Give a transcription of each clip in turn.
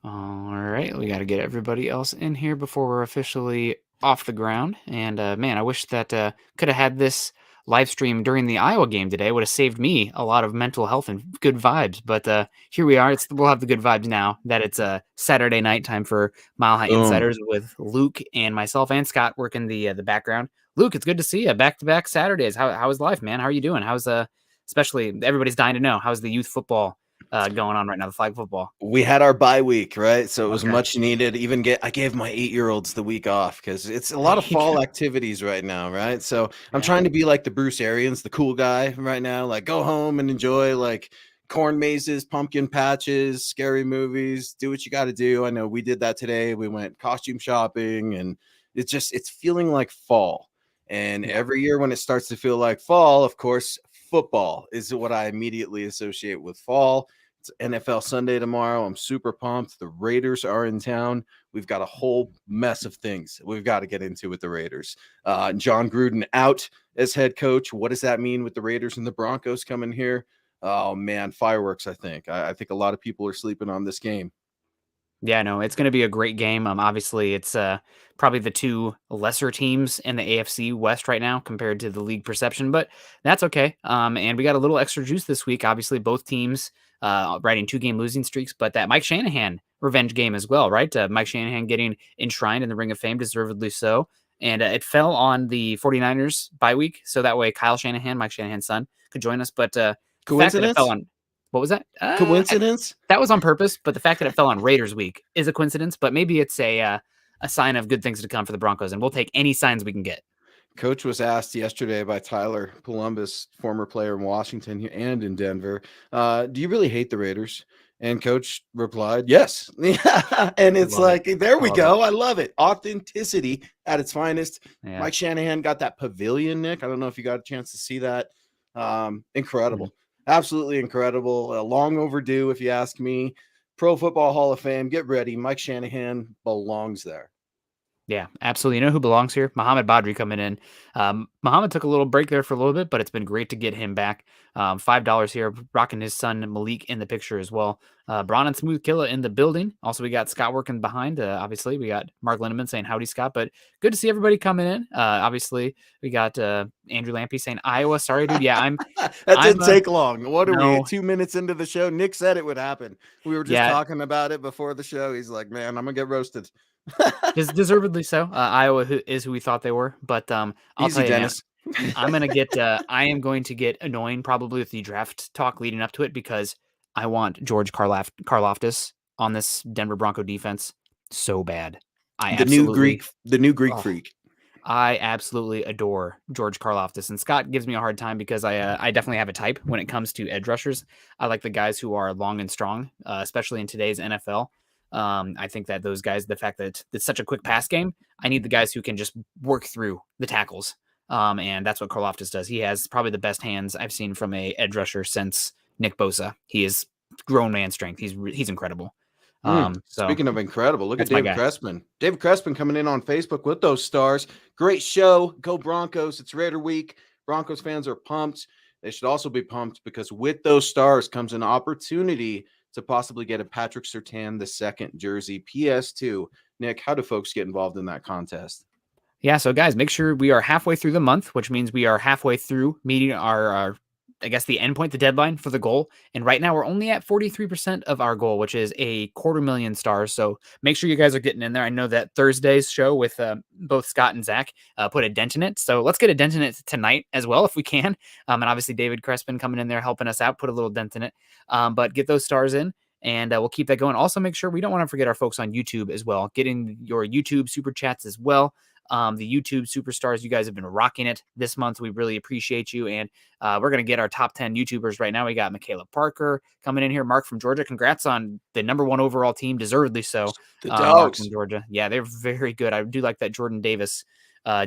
All right, we got to get everybody else in here before we're officially off the ground. And man, I wish that could have had this live stream during the Iowa game today. Would have saved me a lot of mental health and good vibes. But here we are. We'll have the good vibes now that it's Saturday night time for Mile High Boom. Insiders with Luke and myself and Scott working the background. Luke, it's good to see you back to back Saturdays. How is life, man? How are you doing? How's especially everybody's dying to know how's the youth football going on right now, the flag football? We had our bye week, right? So it was Okay. much needed. I gave my 8-year-olds the week off because it's a lot of fall activities right now, right? So I'm Yeah. trying to be like the Bruce Arians, the cool guy right now. Like go home and enjoy like corn mazes, pumpkin patches, scary movies. Do what you got to do. I know we did that today. We went costume shopping, and it's feeling like fall. And Yeah. every year when it starts to feel like fall, of course, football is what I immediately associate with fall. It's NFL Sunday tomorrow. I'm super pumped. The Raiders are in town. We've got a whole mess of things we've got to get into with the Raiders. John Gruden out as head coach. What does that mean with the Raiders and the Broncos coming here? Oh man, fireworks! I think a lot of people are sleeping on this game. Yeah, no, it's going to be a great game. Obviously, it's probably the two lesser teams in the AFC West right now compared to the league perception, but that's okay. And we got a little extra juice this week. Obviously, both teams riding 2-game losing streaks, but that Mike Shanahan revenge game as well, right? Mike Shanahan getting enshrined in the Ring of Fame, deservedly so. And it fell on the 49ers bye week, so that way Kyle Shanahan, Mike Shanahan's son, could join us. But the fact that it fell Coincidence? on, what was that? Coincidence? That was on purpose, but the fact that it fell on Raiders week is a coincidence, but maybe it's a sign of good things to come for the Broncos, and we'll take any signs we can get. Coach was asked yesterday by Tyler Columbus, former player in Washington and in Denver, do you really hate the Raiders? And coach replied, yes. And it's Love it. like, there I we love it. go. I love it. Authenticity at its finest. Yeah. Mike Shanahan got that pavilion, Nick. I don't know if you got a chance to see that. Mhm. Incredible. Absolutely incredible. Long overdue, if you ask me. Pro Football Hall of Fame. Get ready. Mike Shanahan belongs there. Yeah, absolutely. You know who belongs here? Mohamed Badri coming in. Mohamed took a little break there for a little bit, but it's been great to get him back. $5 here, rocking his son Malik in the picture as well. Braun and Smooth Killa in the building. Also, we got Scott working behind. Obviously, we got Mark Lindemann saying howdy, Scott. But good to see everybody coming in. Obviously, we got Andrew Lampy saying Iowa. Sorry, dude. Yeah, That I'm didn't take long. What are we, no, 2 minutes into the show? Nick said it would happen. We were just yeah, talking about it before the show. He's like, man, I'm going to get roasted. deservedly so. Iowa is who we thought they were, but I'll Easy, tell you, man. Dennis. I am going to get annoying probably with the draft talk leading up to it because I want George Karlaftis on this Denver Bronco defense so bad. I The new absolutely, Greek, the new Greek oh, freak. I absolutely adore George Karlaftis, and Scott gives me a hard time because I definitely have a type when it comes to edge rushers. I like the guys who are long and strong, especially in today's NFL. I think that those guys, the fact that it's such a quick pass game, I need the guys who can just work through the tackles. And that's what Karlaftis does. He has probably the best hands I've seen from a edge rusher since Nick Bosa. He is grown man strength. He's incredible. So Speaking of incredible, look at that's my David guy. Crespin. David Crespin coming in on Facebook with those stars. Great show. Go Broncos. It's Raider week. Broncos fans are pumped. They should also be pumped because with those stars comes an opportunity to possibly get a Patrick Surtain the second jersey PS2. Nick, how do folks get involved in that contest? Yeah, so guys, make sure we are halfway through the month, which means we are halfway through meeting our I guess the endpoint, the deadline for the goal. And right now we're only at 43% of our goal, which is a 250,000 stars. So make sure you guys are getting in there. I know that Thursday's show with both Scott and Zach put a dent in it. So let's get a dent in it tonight as well if we can. And obviously David Crespin coming in there helping us out, put a little dent in it. But get those stars in. And we'll keep that going. Also, make sure we don't want to forget our folks on YouTube as well. Getting your YouTube super chats as well. The YouTube superstars, you guys have been rocking it this month. We really appreciate you. And we're going to get our top 10 YouTubers right now. We got Michaela Parker coming in here. Mark from Georgia. Congrats on the #1 overall team, deservedly so. The Mark dogs. from Georgia. Yeah, they're very good. I do like that Jordan Davis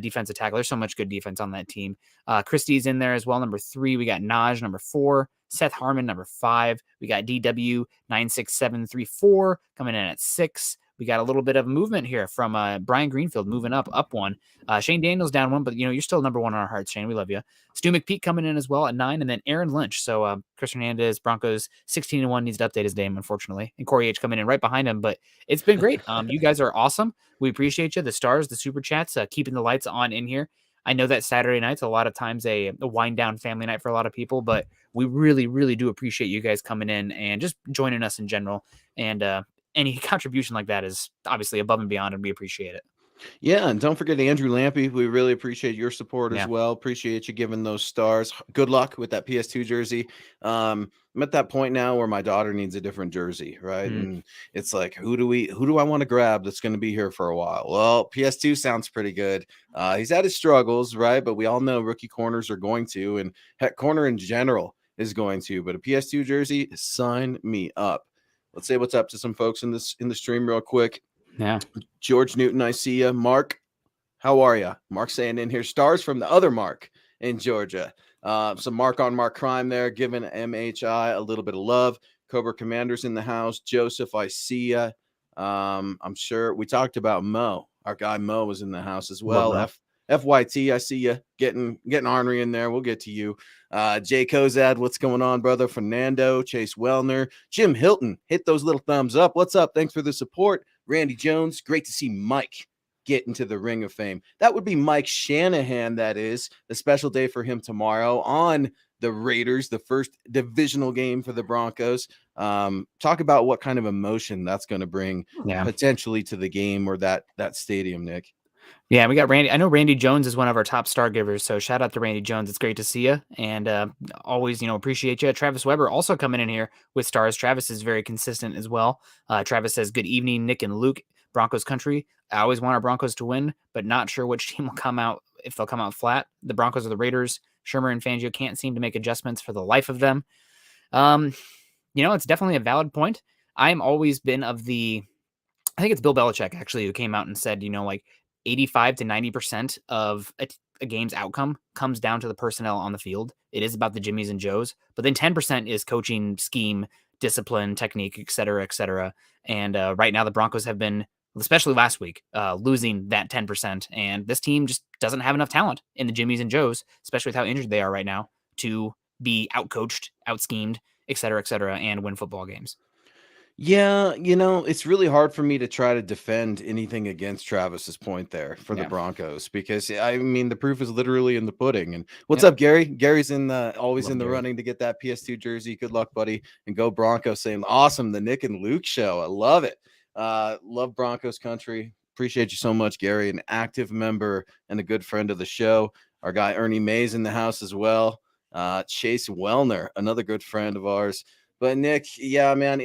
defensive tackle. There's so much good defense on that team. Christie's in there as well. #3. We got Naj, #4. Seth Harmon, #5. We got DW96734 coming in at 6. we got a little bit of movement here from Brian Greenfield moving up one. Shane Daniels down one, but you're still number one on our hearts, Shane. We love you. Stu McPeak coming in as well at 9, and then Aaron Lynch. So Chris Hernandez, Broncos 16-1, needs to update his name, unfortunately. And Corey H coming in right behind him, but it's been great. You guys are awesome. We appreciate you. The stars, the super chats, keeping the lights on in here. I know that Saturday night's a lot of times a wind down family night for a lot of people, but we really, really do appreciate you guys coming in and just joining us in general. And any contribution like that is obviously above and beyond, and we appreciate it. Yeah, and don't forget Andrew Lampy. We really appreciate your support as well. Appreciate you giving those stars. Good luck with that PS2 jersey. I'm at that point now where my daughter needs a different jersey, right? And it's like, who do I want to grab that's going to be here for a while? Well, PS2 sounds pretty good. He's had his struggles, right? But we all know rookie corners are going to, and heck, corner in general is going to. But a PS2 jersey, sign me up. Let's say what's up to some folks in the stream real quick. Yeah. George Newton, I see you. Mark, how are you? Mark saying in here, stars from the other Mark in Georgia. Some Mark on Mark crime there, giving MHI a little bit of love. Cobra Commander's in the house. Joseph, I see you. I'm sure we talked about Mo. Our guy Mo was in the house as well. FYT, I see you getting ornery in there. We'll get to you. Jay Kozad, what's going on, brother? Fernando, Chase Wellner, Jim Hilton, hit those little thumbs up. What's up? Thanks for the support. Randy Jones, great to see Mike get into the Ring of Fame. That would be Mike Shanahan, that is. A special day for him tomorrow on the Raiders, the first divisional game for the Broncos. Talk about what kind of emotion that's going to bring potentially to the game or that stadium, Nick. Yeah, we got Randy. I know Randy Jones is one of our top star givers, so shout out to Randy Jones. It's great to see you, and always, appreciate you. Travis Weber also coming in here with stars. Travis is very consistent as well. Travis says, "Good evening, Nick and Luke, Broncos country. I always want our Broncos to win, but not sure which team will come out, if they'll come out flat. The Broncos or the Raiders. Shermer and Fangio can't seem to make adjustments for the life of them." It's definitely a valid point. I'm always been of the, I think it's Bill Belichick actually who came out and said, 85 to 90% of a game's outcome comes down to the personnel on the field. It is about the Jimmies and Joes, but then 10% is coaching, scheme, discipline, technique, et cetera, et cetera. And right now the Broncos have been, especially last week, losing that 10%. And this team just doesn't have enough talent in the Jimmies and Joes, especially with how injured they are right now, to be outcoached, out-schemed, et cetera, and win football games. Yeah, it's really hard for me to try to defend anything against Travis's point there for the Broncos, because the proof is literally in the pudding. And what's up, Gary? Gary's always in the running to get that PS2 jersey. Good luck, buddy, and go Broncos. Saying awesome, the Nick and Luke show. I love it. Love Broncos country. Appreciate you so much, Gary, an active member and a good friend of the show. Our guy Ernie Mays in the house as well. Chase Wellner, another good friend of ours. But Nick, yeah, man,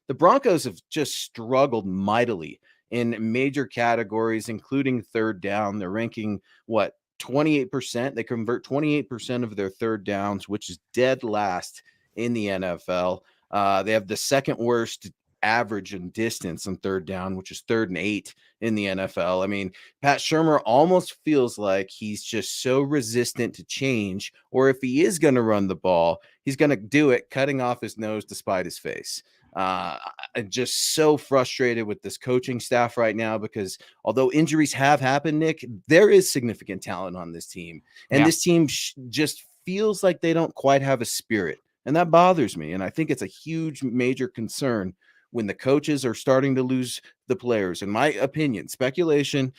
the Broncos have just struggled mightily in major categories, including third down. They're ranking, 28%? They convert 28% of their third downs, which is dead last in the NFL. They have the second worst average in distance on third down, which is 3rd and 8 in the NFL. Pat Shermer almost feels like he's just so resistant to change, or if he is going to run the ball, he's going to do it cutting off his nose to spite his face. I'm just so frustrated with this coaching staff right now, because although injuries have happened, Nick, there is significant talent on this team. And this team just feels like they don't quite have a spirit. And that bothers me. And I think it's a huge, major concern when the coaches are starting to lose the players. In my opinion, speculation,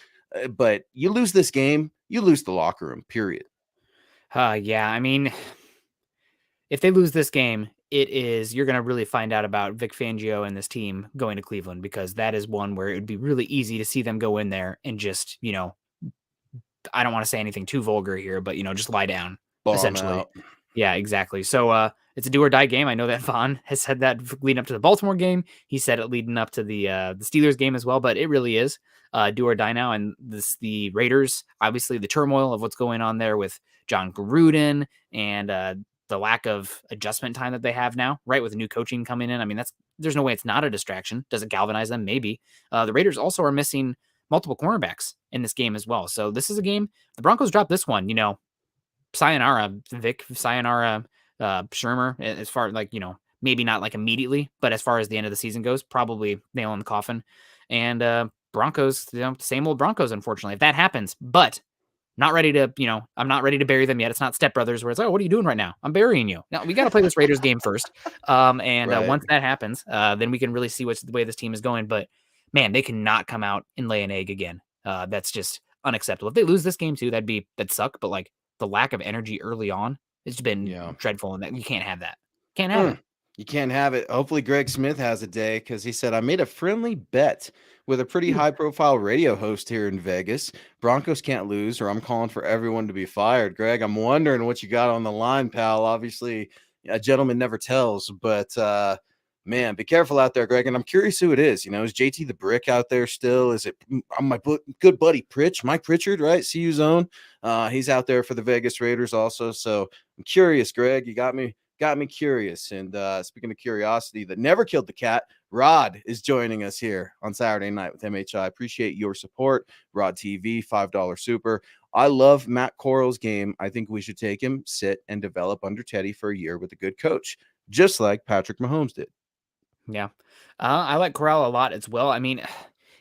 but you lose this game, you lose the locker room, period. If they lose this game, you're going to really find out about Vic Fangio and this team going to Cleveland, because that is one where it would be really easy to see them go in there and just, I don't want to say anything too vulgar here, but, just lie down, essentially. Yeah, exactly. So it's a do or die game. I know that Vaughn has said that leading up to the Baltimore game. He said it leading up to the Steelers game as well, but it really is do or die now. And the Raiders, obviously the turmoil of what's going on there with John Gruden and the lack of adjustment time that they have now, right? With new coaching coming in. There's no way it's not a distraction. Does it galvanize them? Maybe. The Raiders also are missing multiple cornerbacks in this game as well. So this is a game. The Broncos dropped this one, sayonara, Vic, sayonara, Shermer, as far as Maybe not like immediately, but as far as the end of the season goes, probably nail in the coffin. And Broncos, same old Broncos, unfortunately, if that happens. But not ready to, I'm not ready to bury them yet. It's not Step Brothers where it's like, oh, what are you doing right now? I'm burying you. Now we got to play this Raiders game first. Once that happens, then we can really see what's the way this team is going. But man, they cannot come out and lay an egg again. That's just unacceptable. If they lose this game too, that'd suck. But like the lack of energy early on, it's been dreadful, and that you can't have that. Can't have it. You can't have it. Hopefully Greg Smith has a day, because he said, I made a friendly bet with a pretty high-profile radio host here in Vegas. Broncos can't lose, or I'm calling for everyone to be fired. Greg, I'm wondering what you got on the line, pal. Obviously, a gentleman never tells, but man, be careful out there, Greg. And I'm curious who it is. Is JT the Brick out there still? Is it my good buddy Mike Pritchard, right? CU Zone. He's out there for the Vegas Raiders also. So I'm curious, Greg. You got me curious. And speaking of curiosity that never killed the cat, Rod is joining us here on Saturday night with MHI. Appreciate your support. Rod TV, $5 super. I love Matt Corral's game. I think we should take him, sit, and develop under Teddy for a year with a good coach, just like Patrick Mahomes did. Yeah. I like Corral a lot as well. I mean,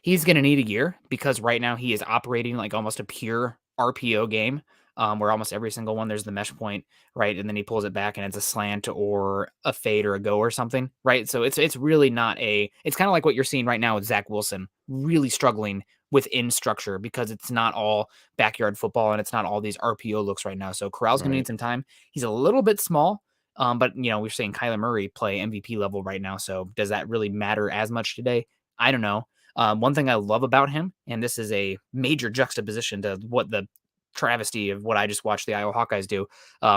he's going to need a year because right now he is operating like almost a pure RPO game, where almost every single one, there's the mesh point, right? And then he pulls it back and it's a slant or a fade or a go or something, right? So it's really not it's kind of like what you're seeing right now with Zach Wilson really struggling within structure because it's not all backyard football and it's not all these RPO looks right now. So Corral's going to need some time. He's a little bit small. But we're seeing Kyler Murray play MVP level right now. So does that really matter as much today? I don't know. One thing I love about him, and this is a major juxtaposition to what the travesty of what I just watched the Iowa Hawkeyes do.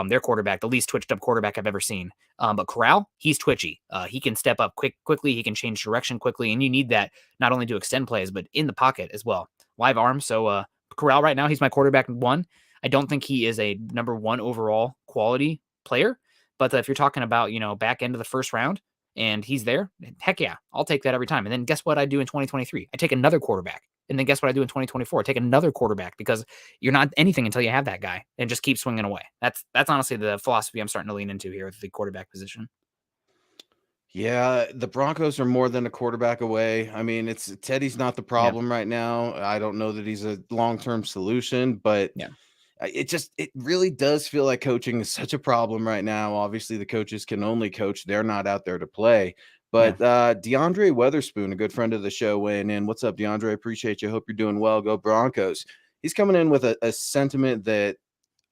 Their quarterback, the least twitched up quarterback I've ever seen. But Corral, he's twitchy. He can step up quickly. He can change direction quickly. And you need that not only to extend plays, but in the pocket as well. Live arm. So Corral right now, he's my quarterback one. I don't think he is a number one overall quality player. But if you're talking about, back end of the first round and he's there, heck yeah, I'll take that every time. And then guess what I do in 2023? I take another quarterback. And then guess what I do in 2024? I take another quarterback because you're not anything until you have that guy and just keep swinging away. That's honestly the philosophy I'm starting to lean into here with the quarterback position. Yeah, the Broncos are more than a quarterback away. I mean, Teddy's not the problem right now. I don't know that he's a long-term solution, but it really does feel like coaching is such a problem right now. Obviously, the coaches can only coach. They're not out there to play. But DeAndre Weatherspoon, a good friend of the show, weighing in. What's up, DeAndre? Appreciate you. Hope you're doing well. Go Broncos. He's coming in with a sentiment that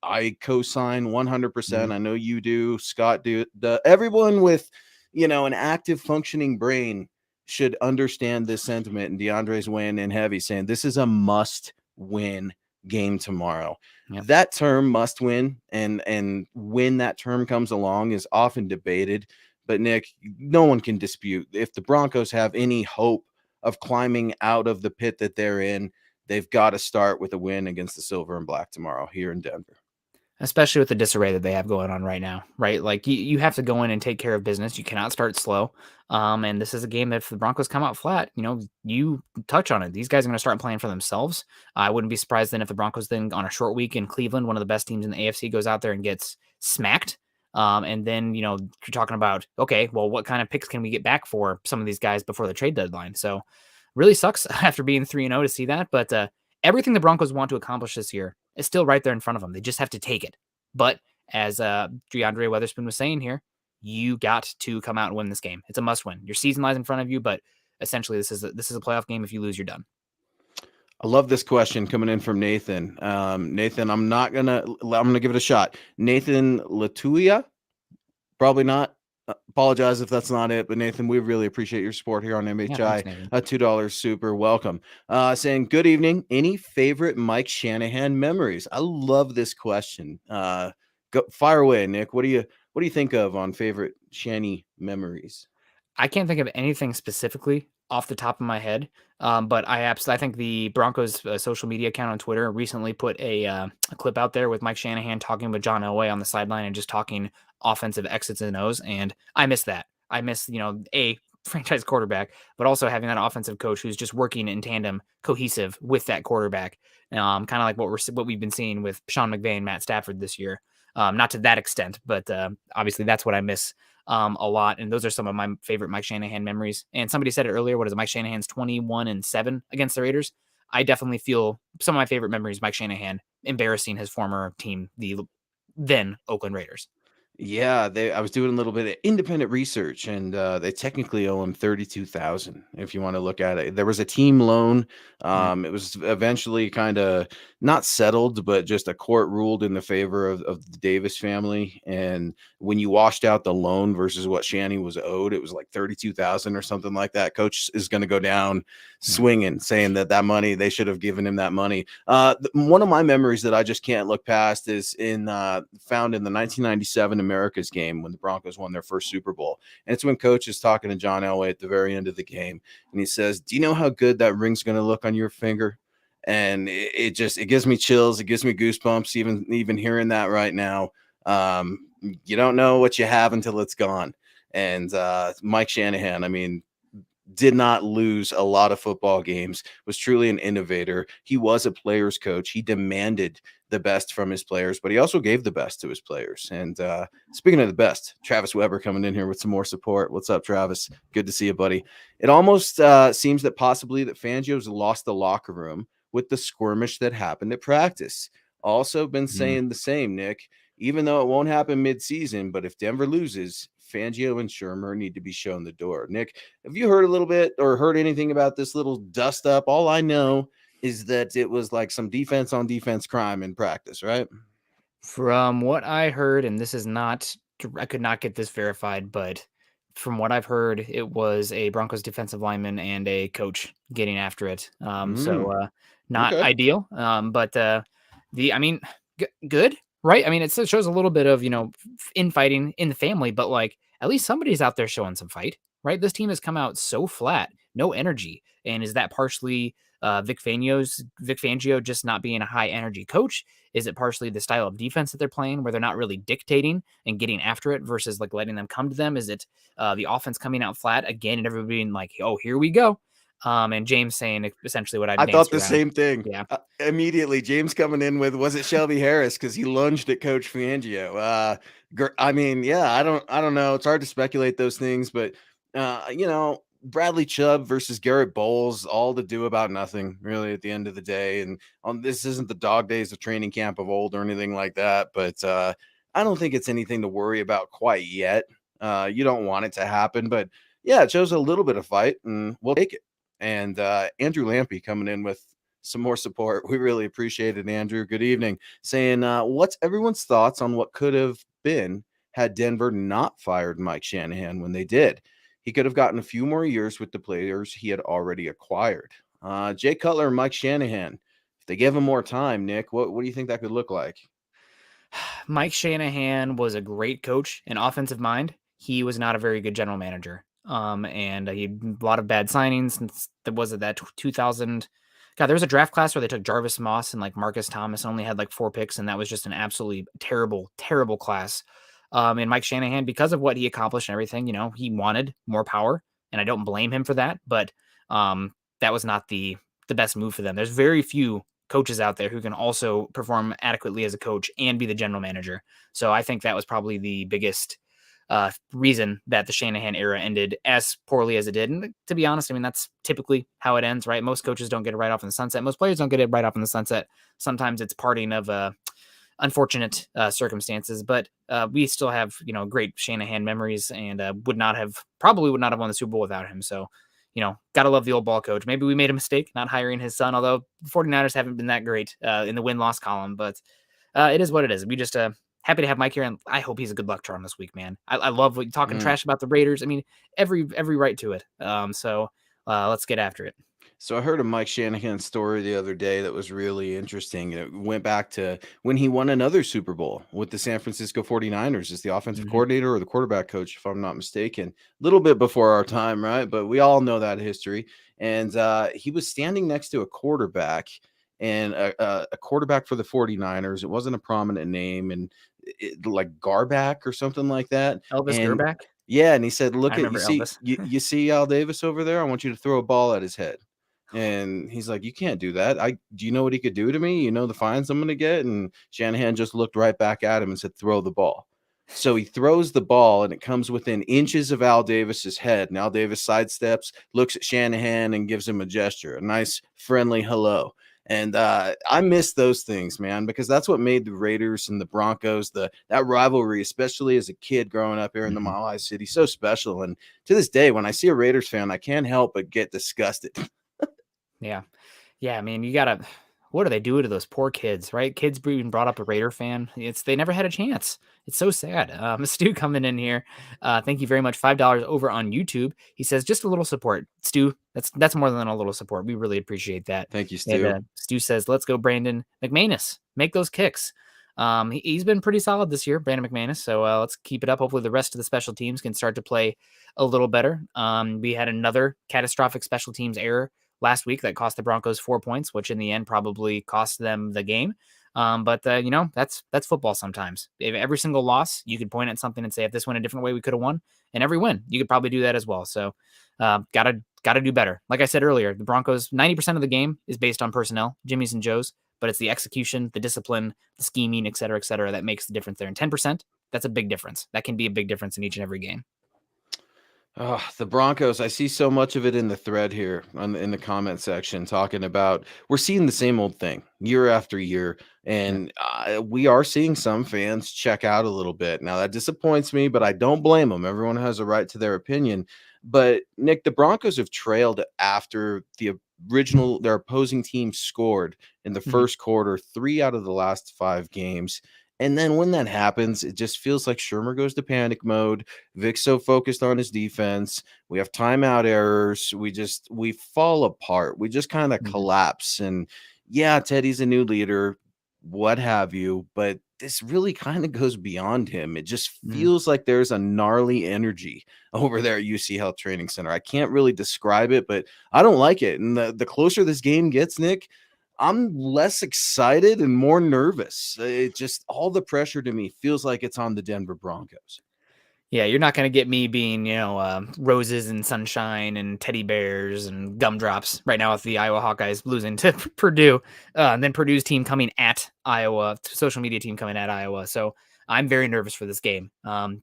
I co-sign 100%. I know you do. Scott do. Everyone with, an active functioning brain should understand this sentiment. And DeAndre's weighing in heavy, saying this is a must-win game tomorrow. That term must win and when that term comes along is often debated, but Nick, no one can dispute if the Broncos have any hope of climbing out of the pit that they're in, they've got to start with a win against the Silver and Black tomorrow here in Denver. Especially with the disarray that they have going on right now, right? Like you have to go in and take care of business. You cannot start slow. And this is a game that if the Broncos come out flat, you touch on it. These guys are going to start playing for themselves. I wouldn't be surprised then if the Broncos then on a short week in Cleveland, one of the best teams in the AFC, goes out there and gets smacked. And then, you're talking about, okay, well, what kind of picks can we get back for some of these guys before the trade deadline? So really sucks after being 3-0 to see that. But everything the Broncos want to accomplish this year is still right there in front of them. They just have to take it. But as DeAndre Weatherspoon was saying here, you got to come out and win this game. It's a must win. Your season lies in front of you, but essentially this is a playoff game. If you lose, you're done. I love this question coming in from Nathan. Nathan, I'm gonna give it a shot. Nathan Latuia, probably not. Apologize if that's not it, but Nathan, we really appreciate your support here on MHI. Thanks, $2 super welcome. Saying good evening. Any favorite Mike Shanahan memories? I love this question. Go fire away, Nick. What do you think of on favorite Shanny memories? I can't think of anything specifically off the top of my head, but I think the Broncos social media account on Twitter recently put a clip out there with Mike Shanahan talking with John Elway on the sideline and just talking offensive X's and O's, and I miss that. I miss, a franchise quarterback, but also having that offensive coach who's just working in tandem, cohesive with that quarterback. Kind of like what we've been seeing with Sean McVay and Matt Stafford this year. Not to that extent, but obviously that's what I miss a lot. And those are some of my favorite Mike Shanahan memories. And somebody said it earlier. What is it? Mike Shanahan's 21-7 against the Raiders. I definitely feel some of my favorite memories, Mike Shanahan embarrassing his former team, the then Oakland Raiders. Yeah, I was doing a little bit of independent research, and they technically owe him 32,000. If you want to look at it, there was a team loan. It was eventually kind of not settled, but just a court ruled in the favor of the Davis family. And when you washed out the loan versus what Shanny was owed, it was like 32,000 or something like that. Coach is going to go down swinging, saying that money, they should have given him that money. One of my memories that I just can't look past is found in the 1997 America's game when the Broncos won their first Super Bowl. And it's when Coach is talking to John Elway at the very end of the game. And he says, "Do you know how good that ring's going to look on your finger?" And it gives me chills. It gives me goosebumps, even hearing that right now. You don't know what you have until it's gone. And Mike Shanahan, I mean, did not lose a lot of football games, was truly an innovator. He was a player's coach. He demanded the best from his players, but he also gave the best to his players. And speaking of the best, Travis Weber coming in here with some more support. What's up, Travis? Good to see you, buddy. It almost seems that possibly that Fangio's lost the locker room with the skirmish that happened at practice. Also been saying the same, Nick, even though it won't happen mid-season, but if Denver loses, Fangio and Shermer need to be shown the door. Nick, have you heard a little bit or heard anything about this little dust up? All I know is that it was like some defense on defense crime in practice, right? From what I heard, and this is not, I could not get this verified, but from what I've heard, it was a Broncos defensive lineman and a coach getting after it. Not Okay. ideal. I mean, good, right? I mean, it shows a little bit of, infighting in the family, but like at least somebody's out there showing some fight, right? This team has come out so flat, no energy. And is that partially Vic Fangio just not being a high energy coach? Is it partially the style of defense that they're playing where they're not really dictating and getting after it versus like letting them come to them? Is it the offense coming out flat again and everybody being like, "Oh, here we go," and James saying essentially what I've I thought danced the around. same thing. Yeah. Immediately, James coming in with, was it Shelby Harris? Because he lunged at Coach Fangio. I mean, yeah, I don't know. It's hard to speculate those things, but Bradley Chubb versus Garrett Bowles, all to do about nothing, really, at the end of the day. And this isn't the dog days of training camp of old or anything like that, but I don't think it's anything to worry about quite yet. You don't want it to happen, but yeah, it shows a little bit of fight, and we'll take it. And Andrew Lampy coming in with some more support. We really appreciate it, Andrew. Good evening. Saying, what's everyone's thoughts on what could have been had Denver not fired Mike Shanahan when they did? He could have gotten a few more years with the players he had already acquired. Jay Cutler and Mike Shanahan, if they gave him more time, Nick, what do you think that could look like? Mike Shanahan was a great coach, an offensive mind. He was not a very good general manager. And he had a lot of bad signings. And there was it that 2000. God, there was a draft class where they took Jarvis Moss and like Marcus Thomas and only had like 4 picks, and that was just an absolutely terrible, terrible class. And Mike Shanahan, because of what he accomplished and everything, he wanted more power, and I don't blame him for that. But that was not the best move for them. There's very few coaches out there who can also perform adequately as a coach and be the general manager. So I think that was probably the biggest reason that the Shanahan era ended as poorly as it did. And to be honest, I mean, that's typically how it ends, right? Most coaches don't get it right off in the sunset. Most players don't get it right off in the sunset. Sometimes it's parting of unfortunate circumstances, but we still have, great Shanahan memories, and probably would not have won the Super Bowl without him. So, gotta love the old ball coach. Maybe we made a mistake not hiring his son, although the 49ers haven't been that great in the win-loss column, but it is what it is. We just happy to have Mike here, and I hope he's a good luck charm this week, man. I love what you're talking trash about the Raiders. I mean, every right to it. So let's get after it. So I heard a Mike Shanahan story the other day that was really interesting. It went back to when he won another Super Bowl with the San Francisco 49ers as the offensive coordinator or the quarterback coach, if I'm not mistaken. A little bit before our time, right? But we all know that history. And he was standing next to a quarterback, and a quarterback for the 49ers. It wasn't a prominent name, and like Garback or something like that. Elvis And Gerback? yeah, and he said, I "Look at remember Elvis. you see Al Davis over there? I want you to throw a ball at his head." And he's like, "You can't do that. Do you know what he could do to me? You know the fines I'm going to get?" And Shanahan just looked right back at him and said, "Throw the ball." So he throws the ball and it comes within inches of Al Davis's head. And Al Davis sidesteps, looks at Shanahan and gives him a gesture, a nice friendly hello. And I miss those things, man, because that's what made the Raiders and the Broncos, that rivalry, especially as a kid growing up here in the Mhm. Mile High City, so special. And to this day, when I see a Raiders fan, I can't help but get disgusted. Yeah. Yeah, I mean, you gotta what do they do to those poor kids, right? Kids being brought up a Raider fan, they never had a chance. It's so sad. Stu coming in here. Thank you very much. $5 over on YouTube. He says just a little support. Stu, that's more than a little support. We really appreciate that. Thank you, And Stu. Stu says, let's go, Brandon McManus. Make those kicks. He's been pretty solid this year, Brandon McManus. So let's keep it up. Hopefully, the rest of the special teams can start to play a little better. We had another catastrophic special teams error last week that cost the Broncos 4 points, which in the end probably cost them the game. But that's football sometimes. If every single loss, you could point at something and say, if this went a different way, we could have won. And every win, you could probably do that as well. So gotta do better. Like I said earlier, the Broncos, 90% of the game is based on personnel, Jimmy's and Joe's, but it's the execution, the discipline, the scheming, et cetera, that makes the difference there. And 10%, that's a big difference. That can be a big difference in each and every game. Oh, the Broncos, I see so much of it in the thread here in the comment section talking about we're seeing the same old thing year after year. And we are seeing some fans check out a little bit. Now, that disappoints me, but I don't blame them. Everyone has a right to their opinion. But, Nick, the Broncos have trailed after their opposing team scored in the Mhm. first quarter, 3 out of the last 5 games. And then when that happens, it just feels like Shermer goes to panic mode. Vic's so focused on his defense. We have timeout errors. We fall apart. We just kind of Mhm. collapse. And yeah, Teddy's a new leader, what have you, but this really kind of goes beyond him. It just Mhm. feels like there's a gnarly energy over there at UC Health Training Center. I can't really describe it, but I don't like it. And the closer this game gets, Nick, I'm less excited and more nervous. It just all the pressure to me feels like it's on the Denver Broncos. Yeah, you're not gonna get me being, roses and sunshine and teddy bears and gumdrops right now with the Iowa Hawkeyes losing to Purdue, and then Purdue's team coming at Iowa, social media team coming at Iowa. So I'm very nervous for this game.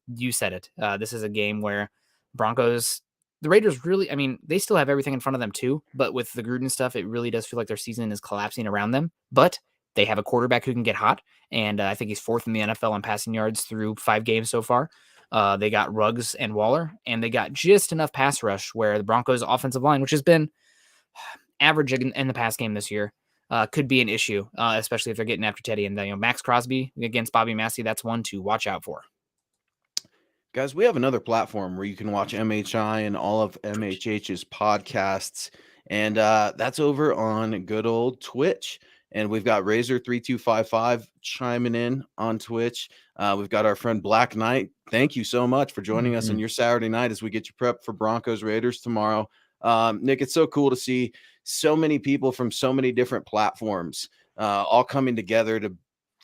You said it. This is a game where Broncos, the Raiders really, I mean, they still have everything in front of them too, but with the Gruden stuff, it really does feel like their season is collapsing around them. But they have a quarterback who can get hot, and I think he's fourth in the NFL on passing yards through 5 games so far. They got Ruggs and Waller, and they got just enough pass rush where the Broncos' offensive line, which has been average in the pass game this year, could be an issue, especially if they're getting after Teddy. And Max Crosby against Bobby Massey, that's one to watch out for. Guys, we have another platform where you can watch MHI and all of MHH's podcasts, and that's over on good old Twitch. And we've got Razor3255 chiming in on Twitch. We've got our friend Black Knight. Thank you so much for joining us on your Saturday night as we get you prepped for Broncos Raiders tomorrow. Nick, it's so cool to see so many people from so many different platforms all coming together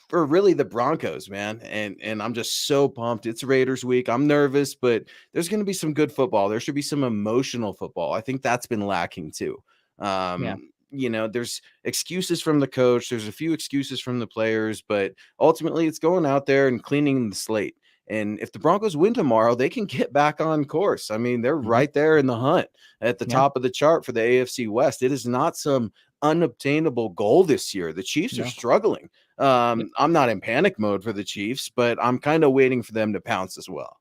for really the Broncos, man. And I'm just so pumped. It's Raiders week. I'm nervous, but there's going to be some good football. There should be some emotional football. I think that's been lacking too. Yeah. There's excuses from the coach. There's a few excuses from the players, but ultimately it's going out there and cleaning the slate. And if the Broncos win tomorrow, they can get back on course. I mean, they're Mhm. right there in the hunt at the Yeah. top of the chart for the AFC West. It is not some unobtainable goal this year. The Chiefs are No. struggling. Yep. I'm not in panic mode for the Chiefs, but I'm kind of waiting for them to pounce as well.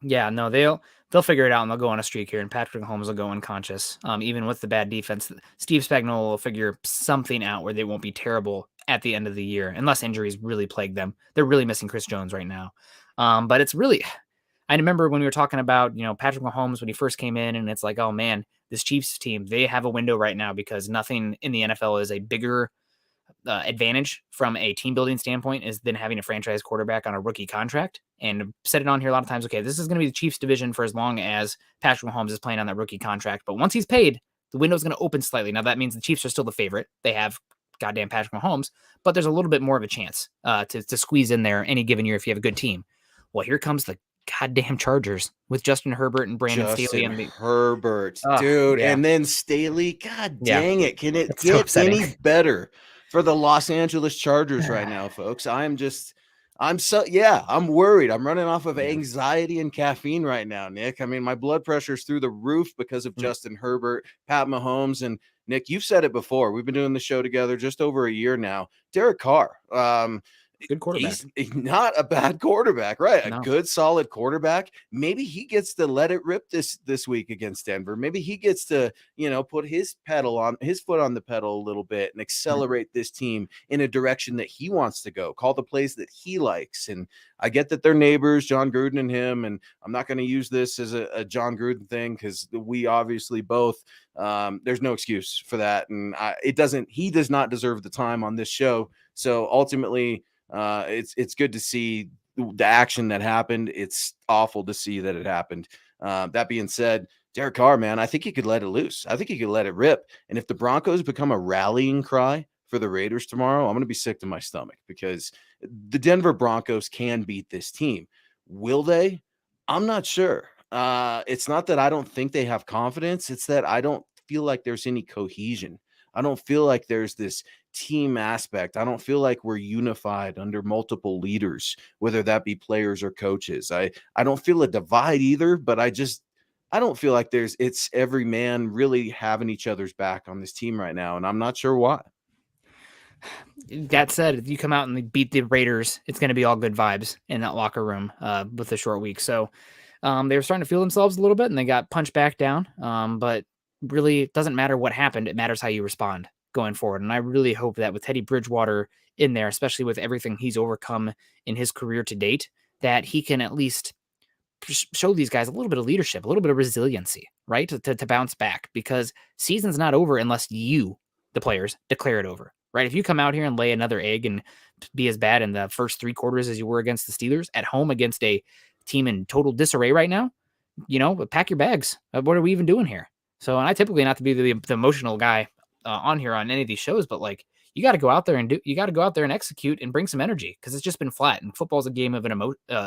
Yeah, no, they'll figure it out and they'll go on a streak here. And Patrick Mahomes will go unconscious. Even with the bad defense, Steve Spagnuolo will figure something out where they won't be terrible at the end of the year, unless injuries really plague them. They're really missing Chris Jones right now. But it's really, I remember when we were talking about Patrick Mahomes when he first came in, and it's like, oh man, this Chiefs team, they have a window right now because nothing in the NFL is a bigger advantage from a team building standpoint is than having a franchise quarterback on a rookie contract. And said it on here a lot of times. Okay, this is going to be the Chiefs division for as long as Patrick Mahomes is playing on that rookie contract. But once he's paid, the window is going to open slightly. Now that means the Chiefs are still the favorite. They have goddamn Patrick Mahomes, but there's a little bit more of a chance to squeeze in there any given year if you have a good team. Well, here comes the goddamn Chargers with Justin Herbert and Brandon Staley Justin and the. Herbert, Oh dude, yeah, and then Staley. God yeah, dang it. Can it it's so get upsetting. any better for the Los Angeles Chargers right now, folks? I'm worried. I'm running off of Yeah. anxiety and caffeine right now, Nick. I mean, my blood pressure's through the roof because of Justin Herbert, Pat Mahomes, and Nick, you've said it before. We've been doing the show together just over a year now. Derek Carr. Good quarterback. He's not a bad quarterback, right? A No. good, solid quarterback. Maybe he gets to let it rip this week against Denver. Maybe he gets to, put his foot on the pedal a little bit and accelerate this team in a direction that he wants to go. Call the plays that he likes. And I get that they're neighbors, John Gruden and him. And I'm not going to use this as a John Gruden thing because we obviously both. There's no excuse for that, and he does not deserve the time on this show. So ultimately, it's good to see the action that happened. It's awful to see that it happened. That being said, Derek Carr, man, I think he could let it loose. I think he could let it rip. And if the Broncos become a rallying cry for the Raiders tomorrow, I'm going to be sick to my stomach because the Denver Broncos can beat this team. Will they? I'm not sure. It's not that I don't think they have confidence. It's that I don't feel like there's any cohesion. I don't feel like there's this team aspect. I don't feel like we're unified under multiple leaders, whether that be players or coaches. I don't feel a divide either, but I don't feel like it's every man really having each other's back on this team right now, and I'm not sure why. That said, if you come out and beat the Raiders, it's going to be all good vibes in that locker room with the short week. So they were starting to feel themselves a little bit, and they got punched back down. But really, it doesn't matter what happened. It matters how you respond going forward. And I really hope that with Teddy Bridgewater in there, especially with everything he's overcome in his career to date, that he can at least show these guys a little bit of leadership, a little bit of resiliency, right? To bounce back, because season's not over unless you, the players, declare it over, right? If you come out here and lay another egg and be as bad in the first three quarters as you were against the Steelers at home against a team in total disarray right now, pack your bags. What are we even doing here? So, and I typically not to be the emotional guy on here on any of these shows, but like you got to go out there and execute and bring some energy because it's just been flat. And football's a game of an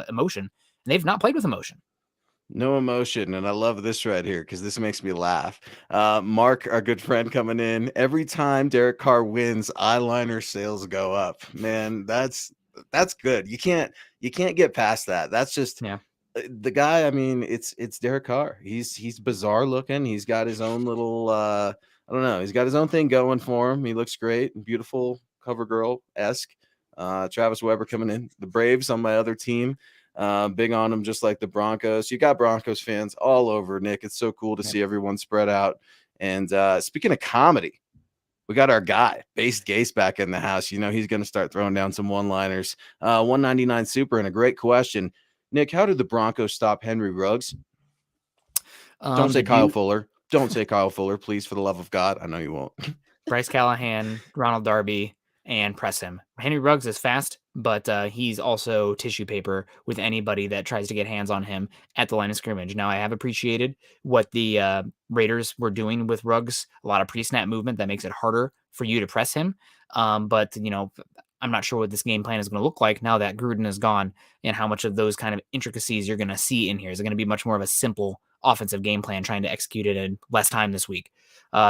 emotion, and they've not played with emotion. No emotion. And I love this right here because this makes me laugh. Mark, our good friend coming in, every time Derek Carr wins, eyeliner sales go up. Man, that's good. You can't get past that. That's just the guy. I mean, it's Derek Carr. He's bizarre looking. He's got his own little I don't know. He's got his own thing going for him. He looks great, beautiful, cover girl-esque. Travis Weber coming in. The Braves on my other team. Big on them, just like the Broncos. You got Broncos fans all over, Nick. It's so cool to see everyone spread out. And speaking of comedy, we got our guy, Based Gase, back in the house. He's going to start throwing down some one-liners. 199 Super, and a great question. Nick, how did the Broncos stop Henry Ruggs? Don't say Kyle Fuller. Don't say Kyle Fuller, please, for the love of God. I know you won't. Bryce Callahan, Ronald Darby, and press him. Henry Ruggs is fast, but he's also tissue paper with anybody that tries to get hands on him at the line of scrimmage. Now, I have appreciated what the Raiders were doing with Ruggs, a lot of pre-snap movement that makes it harder for you to press him. But I'm not sure what this game plan is going to look like now that Gruden is gone and how much of those kind of intricacies you're going to see in here. Is it going to be much more of a simple offensive game plan trying to execute it in less time this week?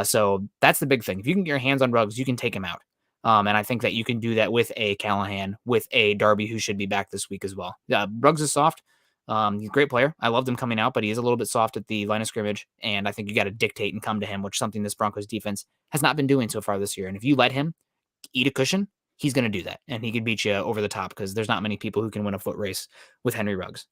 So that's the big thing. If you can get your hands on Ruggs, you can take him out. And I think that you can do that with a Callahan, with a Darby, who should be back this week as well. Ruggs is soft. He's a great player. I loved him coming out, but he is a little bit soft at the line of scrimmage. And I think you got to dictate and come to him, which is something this Broncos defense has not been doing so far this year. And if you let him eat a cushion, he's going to do that. And he could beat you over the top because there's not many people who can win a foot race with Henry Ruggs.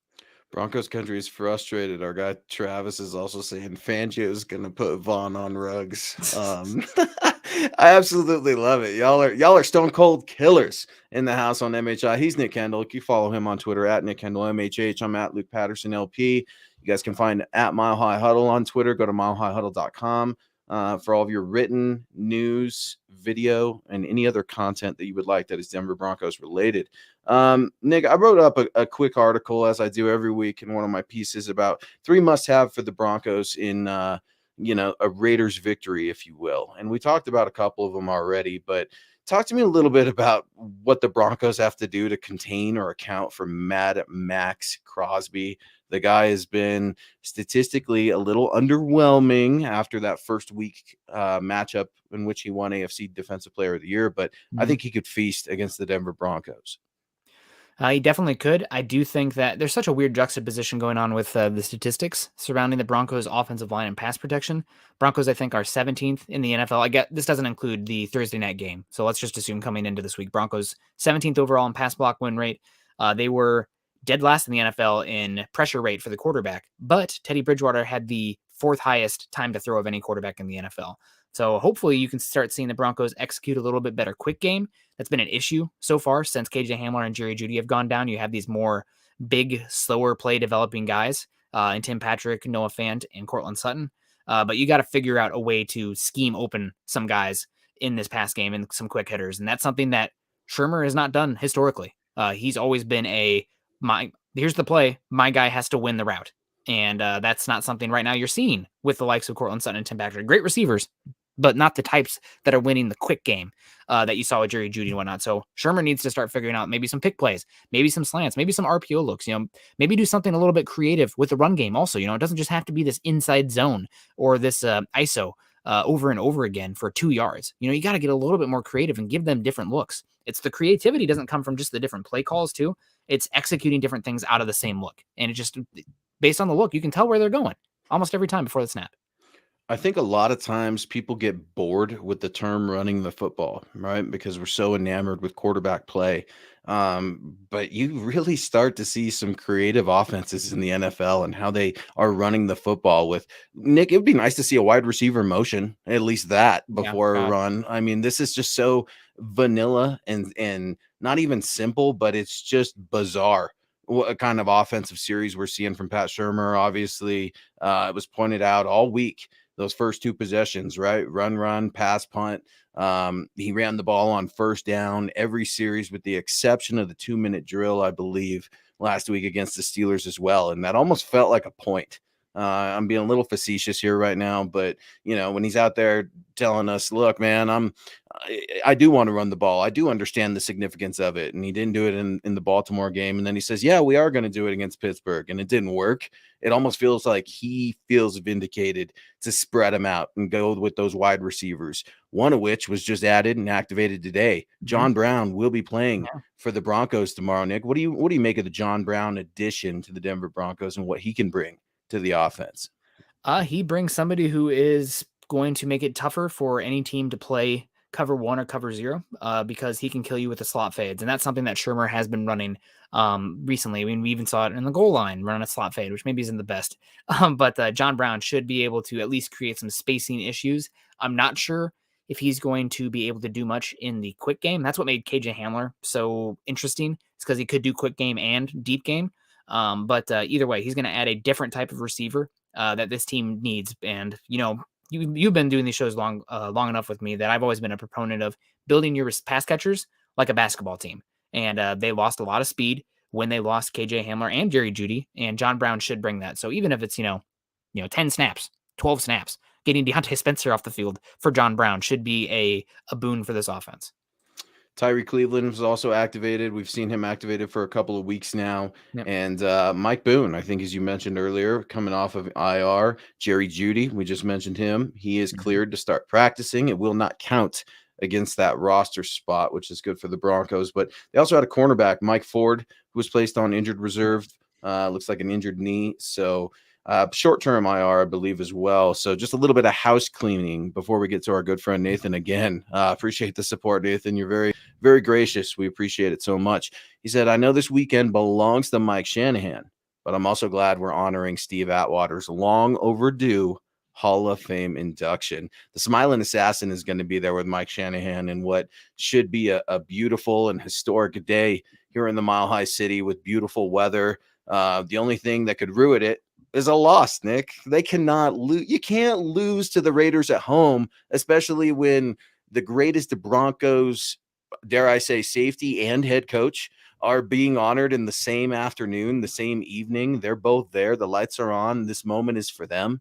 Broncos country is frustrated. Our guy Travis is also saying Fangio is going to put Vaughn on Ruggs. I absolutely love it. Y'all are stone cold killers in the house on MHI. He's Nick Kendell. You follow him on Twitter at Nick Kendell MHH. I'm at Luke Patterson LP. You guys can find at Mile High Huddle on Twitter. Go to milehighhuddle.com for all of your written news, video, and any other content that you would like that is Denver Broncos related. Nick, I wrote up a quick article, as I do every week in one of my pieces, about 3 must-have for the Broncos in a Raiders victory, if you will. And we talked about a couple of them already, but talk to me a little bit about what the Broncos have to do to contain or account for Mad Max Crosby. The guy has been statistically a little underwhelming after that first week matchup in which he won AFC Defensive Player of the Year, but I think he could feast against the Denver Broncos. He definitely could. I do think that there's such a weird juxtaposition going on with the statistics surrounding the Broncos' offensive line and pass protection. Broncos, I think, are 17th in the NFL. I get this doesn't include the Thursday night game, so let's just assume coming into this week, Broncos 17th overall in pass block win rate. They were dead last in the NFL in pressure rate for the quarterback, but Teddy Bridgewater had the fourth highest time to throw of any quarterback in the NFL. So hopefully you can start seeing the Broncos execute a little bit better quick game. That's been an issue so far since KJ Hamler and Jerry Jeudy have gone down. You have these more big, slower play developing guys and Tim Patrick, Noah Fant, and Cortland Sutton. But you got to figure out a way to scheme open some guys in this pass game and some quick hitters. And that's something that Shermer has not done historically. He's always been here's the play. My guy has to win the route. And that's not something right now you're seeing with the likes of Cortland Sutton and Tim Patrick. Great receivers, but not the types that are winning the quick game that you saw with Jerry Jeudy and whatnot. So Shermer needs to start figuring out maybe some pick plays, maybe some slants, maybe some RPO looks, maybe do something a little bit creative with the run game also. It doesn't just have to be this inside zone or this ISO over and over again for 2 yards. You got to get a little bit more creative and give them different looks. It's the creativity doesn't come from just the different play calls too. It's executing different things out of the same look. And it just, based on the look, you can tell where they're going almost every time before the snap. I think a lot of times people get bored with the term running the football, right? Because we're so enamored with quarterback play. But you really start to see some creative offenses in the NFL and how they are running the football with Nick. It would be nice to see a wide receiver motion, at least that before a run. I mean, this is just so vanilla and not even simple, but it's just bizarre. What kind of offensive series we're seeing from Pat Shermer. Obviously, it was pointed out all week, those first two possessions, right? Run, pass, punt. He ran the ball on first down every series with the exception of the 2-minute drill, I believe, last week against the Steelers as well. And that almost felt like a point. I'm being a little facetious here right now, but when he's out there telling us, look, man, I do want to run the ball. I do understand the significance of it. And he didn't do it in the Baltimore game. And then he says, yeah, we are going to do it against Pittsburgh. And it didn't work. It almost feels like he feels vindicated to spread them out and go with those wide receivers, one of which was just added and activated today. John Brown will be playing for the Broncos tomorrow. Nick, what do you make of the John Brown addition to the Denver Broncos and what he can bring to the offense? He brings somebody who is going to make it tougher for any team to play cover 1 or cover 0 because he can kill you with the slot fades. And that's something that Shermer has been running recently. I mean, we even saw it in the goal line, running a slot fade, which maybe isn't the best. But John Brown should be able to at least create some spacing issues. I'm not sure if he's going to be able to do much in the quick game. That's what made KJ Hamler so interesting. It's because he could do quick game and deep game. But either way, he's going to add a different type of receiver that this team needs. And, you've been doing these shows long enough with me that I've always been a proponent of building your pass catchers like a basketball team. And they lost a lot of speed when they lost KJ Hamler and Jerry Jeudy, and John Brown should bring that. So even if it's, 10 snaps, 12 snaps, getting Deontay Spencer off the field for John Brown should be a boon for this offense. Tyree Cleveland was also activated. We've seen him activated for a couple of weeks now. Yep. And Mike Boone, I think, as you mentioned earlier, coming off of IR. Jerry Jeudy, we just mentioned him. He is cleared to start practicing. It will not count against that roster spot, which is good for the Broncos. But they also had a cornerback, Mike Ford, who was placed on injured reserve. Looks like an injured knee. So short-term IR, I believe, as well. So just a little bit of house cleaning before we get to our good friend Nathan again. Appreciate the support, Nathan. You're very, very gracious. We appreciate it so much. He said, I know this weekend belongs to Mike Shanahan, but I'm also glad we're honoring Steve Atwater's long overdue Hall of Fame induction. The Smiling Assassin is going to be there with Mike Shanahan in what should be a beautiful and historic day here in the Mile High City with beautiful weather. The only thing that could ruin it is a loss, Nick. They cannot lose. You can't lose to the Raiders at home, especially when the greatest Broncos, dare I say, safety and head coach are being honored in the same afternoon, the same evening. They're both there. The lights are on. This moment is for them.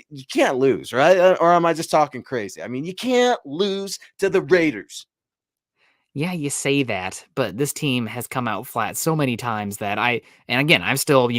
You can't lose, right? Or am I just talking crazy? I mean, you can't lose to the Raiders. Yeah, you say that, but this team has come out flat so many times that and again, I'm still,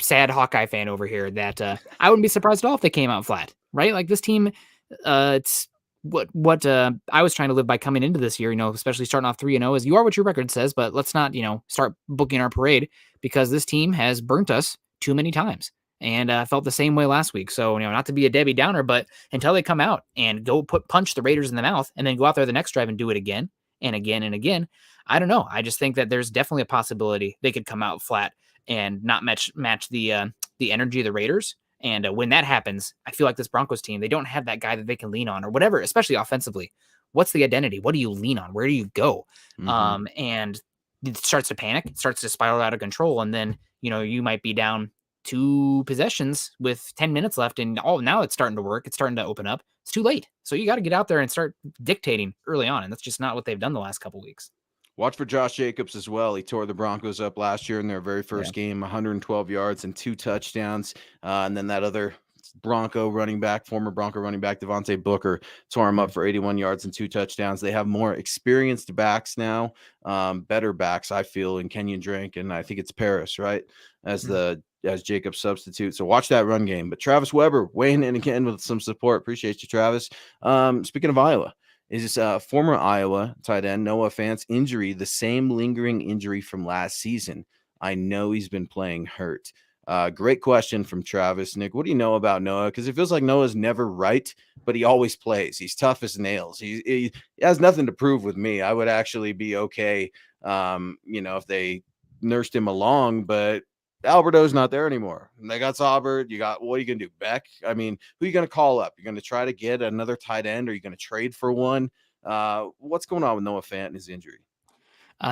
sad Hawkeye fan over here that I wouldn't be surprised at all if they came out flat, right? Like this team, it's what I was trying to live by coming into this year, especially starting off 3-0, is you are what your record says, but let's not, start booking our parade, because this team has burnt us too many times. And I felt the same way last week. So, not to be a Debbie Downer, but until they come out and go punch the Raiders in the mouth and then go out there the next drive and do it again and again and again, I don't know. I just think that there's definitely a possibility they could come out flat and not match the energy of the Raiders. And when that happens, I feel like this Broncos team, they don't have that guy that they can lean on or whatever, especially offensively. What's the identity? What do you lean on? Where do you go? And it starts to panic, it starts to spiral out of control. And then, you might be down 2 possessions with 10 minutes left. And now it's starting to work. It's starting to open up. It's too late. So you got to get out there and start dictating early on. And that's just not what they've done the last couple weeks. Watch for Josh Jacobs as well. He tore the Broncos up last year in their very first game, 112 yards and 2 touchdowns. And then that other former Bronco running back, Devontae Booker, tore him up for 81 yards and 2 touchdowns. They have more experienced backs now, better backs, I feel, in Kenyon Drake, and I think it's Paris, right, as Jacobs substitute. So watch that run game. But Travis Weber weighing in again with some support. Appreciate you, Travis. Speaking of Iowa, is former Iowa tight end Noah Fant's injury the same lingering injury from last season? I know he's been playing hurt. Great question from Travis. Nick, what do you know about Noah? Because it feels like Noah's never right, but he always plays. He's tough as nails. He has nothing to prove with me. I would actually be okay, if they nursed him along, but Alberto's not there anymore. They got Saubert. What are you going to do? Beck? I mean, who are you going to call up? You're going to try to get another tight end? Or are you going to trade for one? What's going on with Noah Fant and his injury?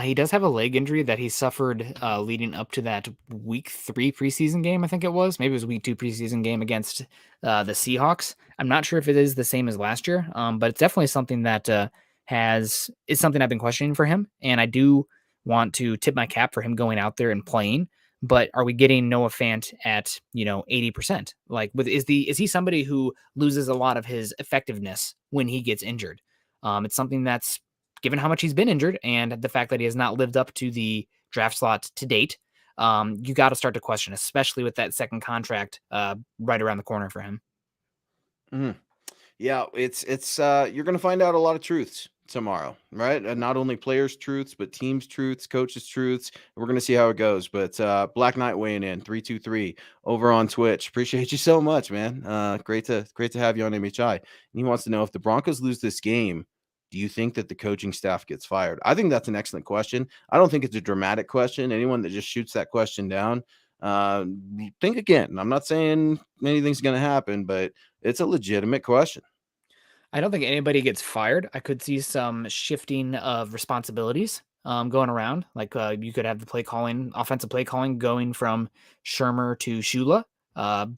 He does have a leg injury that he suffered leading up to that week 3 preseason game. I think it was. Maybe it was week 2 preseason game against the Seahawks. I'm not sure if it is the same as last year, but it's definitely something that is something I've been questioning for him. And I do want to tip my cap for him going out there and playing. But are we getting Noah Fant at 80%? Like, is he somebody who loses a lot of his effectiveness when he gets injured? It's something that's, given how much he's been injured and the fact that he has not lived up to the draft slot to date, you got to start to question, especially with that second contract right around the corner for him. Mm-hmm. Yeah, it's you're going to find out a lot of truths tomorrow, right? Not only players' truths, but teams' truths, coaches' truths. We're going to see how it goes. But Black Knight weighing in 323 over on Twitch. Appreciate you so much, man. Great to have you on MHI. And he wants to know, if the Broncos lose this game, do you think that the coaching staff gets fired? I think that's an excellent question. I don't think it's a dramatic question. Anyone that just shoots that question down, think again. I'm not saying anything's going to happen, but it's a legitimate question. I don't think anybody gets fired. I could see some shifting of responsibilities going around. Like you could have the offensive play calling going from Shermer to Shula,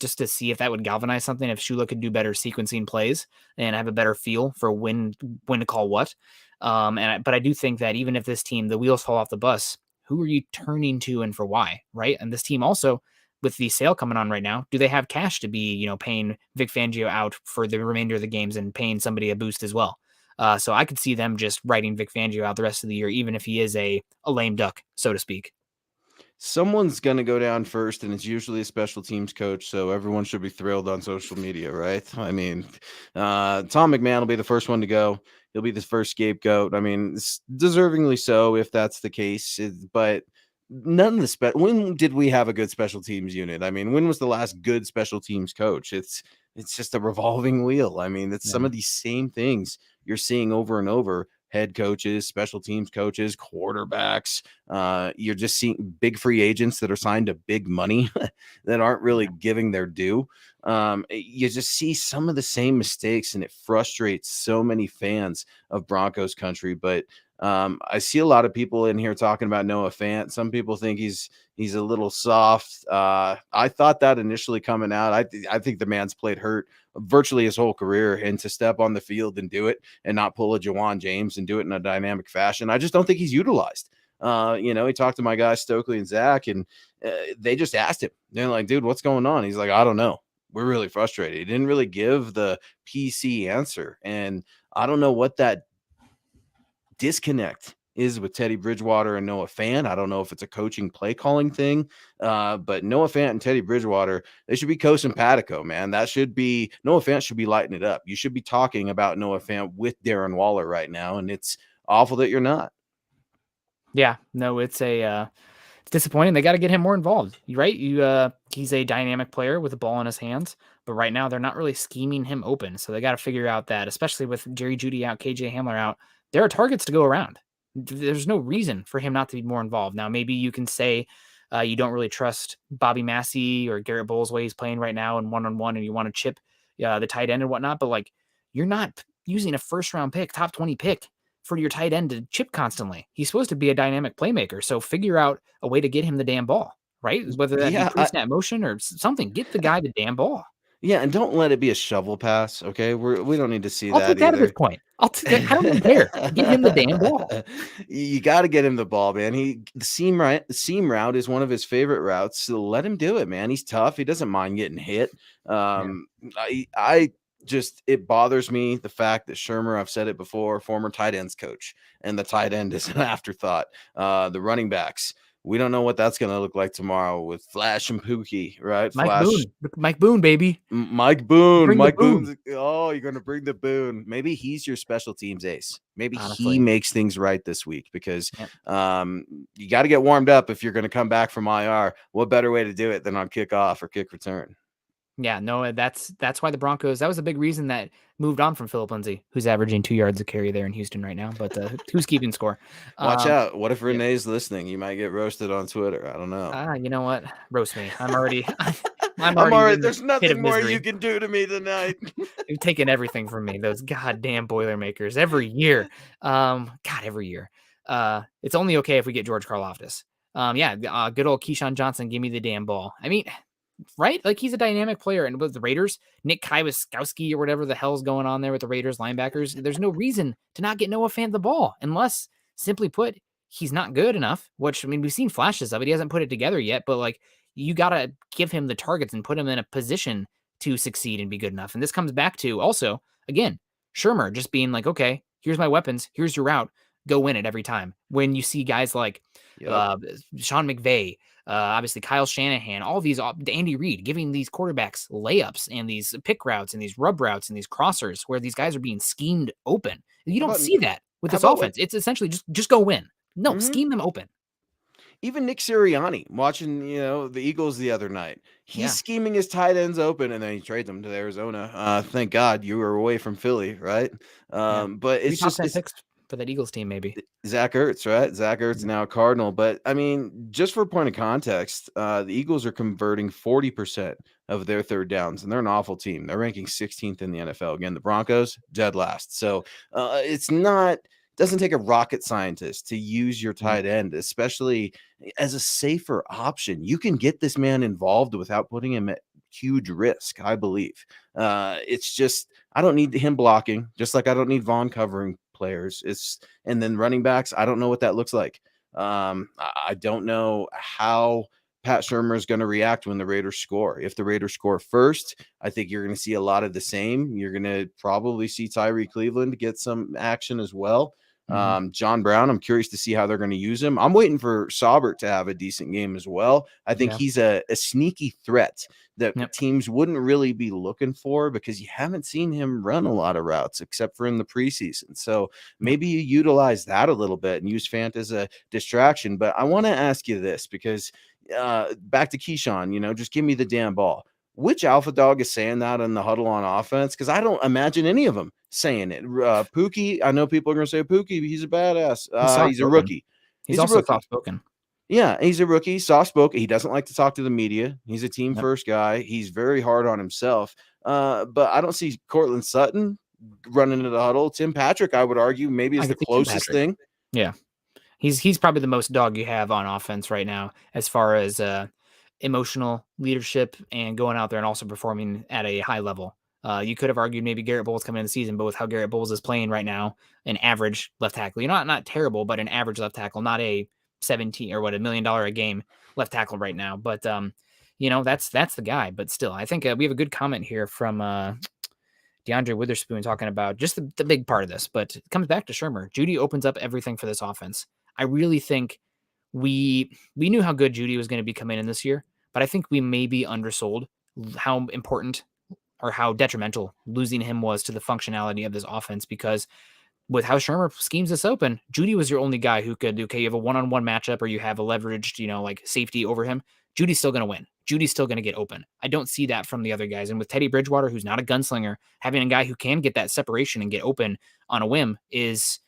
just to see if that would galvanize something. If Shula could do better sequencing plays and have a better feel for when to call what. But I do think that even if this team, the wheels fall off the bus, who are you turning to and for why, right? And this team also, with the sale coming on right now, do they have cash to be, paying Vic Fangio out for the remainder of the games and paying somebody a boost as well? So I could see them just writing Vic Fangio out the rest of the year, even if he is a lame duck, so to speak. Someone's going to go down first, and it's usually a special teams coach, so everyone should be thrilled on social media, right? I mean, Tom McMahon will be the first one to go. He'll be the first scapegoat. I mean, deservingly so if that's the case, but none of the when did we have a good special teams unit? I mean, when was the last good special teams coach? It's just a revolving wheel. I mean, it's some of these same things you're seeing over and over. Head coaches, special teams coaches, quarterbacks. You're just seeing big free agents that are signed to big money that aren't really giving their due. You just see some of the same mistakes, and it frustrates so many fans of Broncos country. But I see a lot of people in here talking about Noah Fant. Some people think he's a little soft. I thought that initially coming out. I think the man's played hurt virtually his whole career, and to step on the field and do it and not pull a Jawan James and do it in a dynamic fashion, I just don't think he's utilized. He talked to my guys Stokely and Zach, and they just asked him. They're like, dude, what's going on? He's like, I don't know. We're really frustrated. He didn't really give the PC answer. And I don't know what that disconnect is with Teddy Bridgewater and Noah Fant. I don't know if it's a coaching play calling thing, but Noah Fant and Teddy Bridgewater, they should be coasting Patico, man. That should be Noah Fant should be lighting it up. You should be talking about Noah Fant with Darren Waller right now, and it's awful that you're not. Yeah, no, it's disappointing. They got to get him more involved. You right? He's a dynamic player with the ball in his hands, but right now they're not really scheming him open. So they got to figure out that, especially with Jerry Jeudy out, KJ Hamler out, there are targets to go around. There's no reason for him not to be more involved. Now, maybe you can say you don't really trust Bobby Massey or Garrett Bowles way he's playing right now in one-on-one, and you want to chip the tight end and whatnot. But like, you're not using a first-round pick, top 20 pick for your tight end to chip constantly. He's supposed to be a dynamic playmaker. So figure out a way to get him the damn ball, right? Whether that be pre-snap motion or something, get the guy the damn ball. Yeah, and don't let it be a shovel pass, okay? We don't need to see I'll that take that either. at this point. I don't even care. Get him the damn ball. You got to get him the ball, man. The seam route is one of his favorite routes. So let him do it, man. He's tough. He doesn't mind getting hit. I just, it bothers me the fact that Shurmur, I've said it before, former tight ends coach, and the tight end is an afterthought. The running backs, we don't know what that's going to look like tomorrow with Flash and Pookie, right? Mike Boone, baby. Mike Boone. Oh, you're going to bring the Boone. Maybe he's your special teams ace. Maybe he makes things right this week because you got to get warmed up if you're going to come back from IR. What better way to do it than on kickoff or kick return? Yeah, no, that's why the Broncos, that was a big reason that moved on from Phillip Lindsay, who's averaging 2 yards a carry there in Houston right now, but who's keeping score? Watch out. What if Renee's listening? You might get roasted on Twitter. I don't know. You know what? Roast me. I'm already There's nothing more you can do to me tonight. You've taken everything from me. Those goddamn Boilermakers every year. Every year. It's only okay if we get George Karlaftis. Good old Keyshawn Johnson, give me the damn ball. I mean, right? Like, he's a dynamic player. And with the Raiders, Nick Kwiatkowski or whatever the hell's going on there with the Raiders linebackers, there's no reason to not get Noah Fant the ball unless, simply put, he's not good enough, which, I mean, we've seen flashes of it. He hasn't put it together yet, but like, you got to give him the targets and put him in a position to succeed and be good enough. And this comes back to also, again, Shurmur just being like, okay, here's my weapons. Here's your route. Go win it every time. When you see guys like Sean McVay, obviously Kyle Shanahan, all these, Andy Reid, giving these quarterbacks layups and these pick routes and these rub routes and these crossers where these guys are being schemed open. You don't see that with this offense. It's essentially just go win. No, scheme them open. Even Nick Sirianni, watching, the Eagles the other night, he's scheming his tight ends open, and then he trades them to Arizona. Thank God you were away from Philly, right? But it's just picks for that Eagles team, maybe. Zach Ertz, right? Zach Ertz now a Cardinal. But, I mean, just for a point of context, the Eagles are converting 40% of their third downs, and they're an awful team. They're ranking 16th in the NFL. Again, the Broncos, dead last. So doesn't take a rocket scientist to use your tight end, especially as a safer option. You can get this man involved without putting him at huge risk, I believe. It's just, I don't need him blocking, just like I don't need Vaughn covering players. And then running backs, I don't know what that looks like. I don't know how Pat Shurmur is going to react when the Raiders score. If the Raiders score first, I think you're going to see a lot of the same. You're going to probably see Tyree Cleveland get some action as well. John Brown, I'm curious to see how they're going to use him. I'm waiting for Saubert to have a decent game as well. I think he's a sneaky threat that teams wouldn't really be looking for because you haven't seen him run a lot of routes except for in the preseason. So maybe you utilize that a little bit and use Fant as a distraction. But I want to ask you this because back to Keyshawn, just give me the damn ball. Which alpha dog is saying that in the huddle on offense? Because I don't imagine any of them saying it. Pookie, I know people are going to say Pookie, he's a badass. He's a rookie. He's also soft-spoken. Yeah, he's a rookie, soft-spoken. He doesn't like to talk to the media. He's a team-first guy. He's very hard on himself. But I don't see Cortland Sutton running into the huddle. Tim Patrick, I would argue, maybe is the closest thing. Yeah. He's probably the most dog you have on offense right now as far as emotional leadership and going out there and also performing at a high level. You could have argued maybe Garrett Bowles coming in the season, but with how Garrett Bowles is playing right now, an average left tackle, not terrible, but an average left tackle, not a $1 million a game left tackle right now. But that's the guy. But still, I think we have a good comment here from DeAndre Witherspoon talking about just the big part of this, but it comes back to Shermer. Jeudy opens up everything for this offense. I really think we knew how good Jeudy was going to be coming in this year, but I think we maybe undersold how important or how detrimental losing him was to the functionality of this offense, because with how Shermer schemes this open, Jeudy was your only guy who could, okay, you have a one-on-one matchup or you have a leveraged, like safety over him. Jeudy's still going to win. Jeudy's still going to get open. I don't see that from the other guys. And with Teddy Bridgewater, who's not a gunslinger, having a guy who can get that separation and get open on a whim is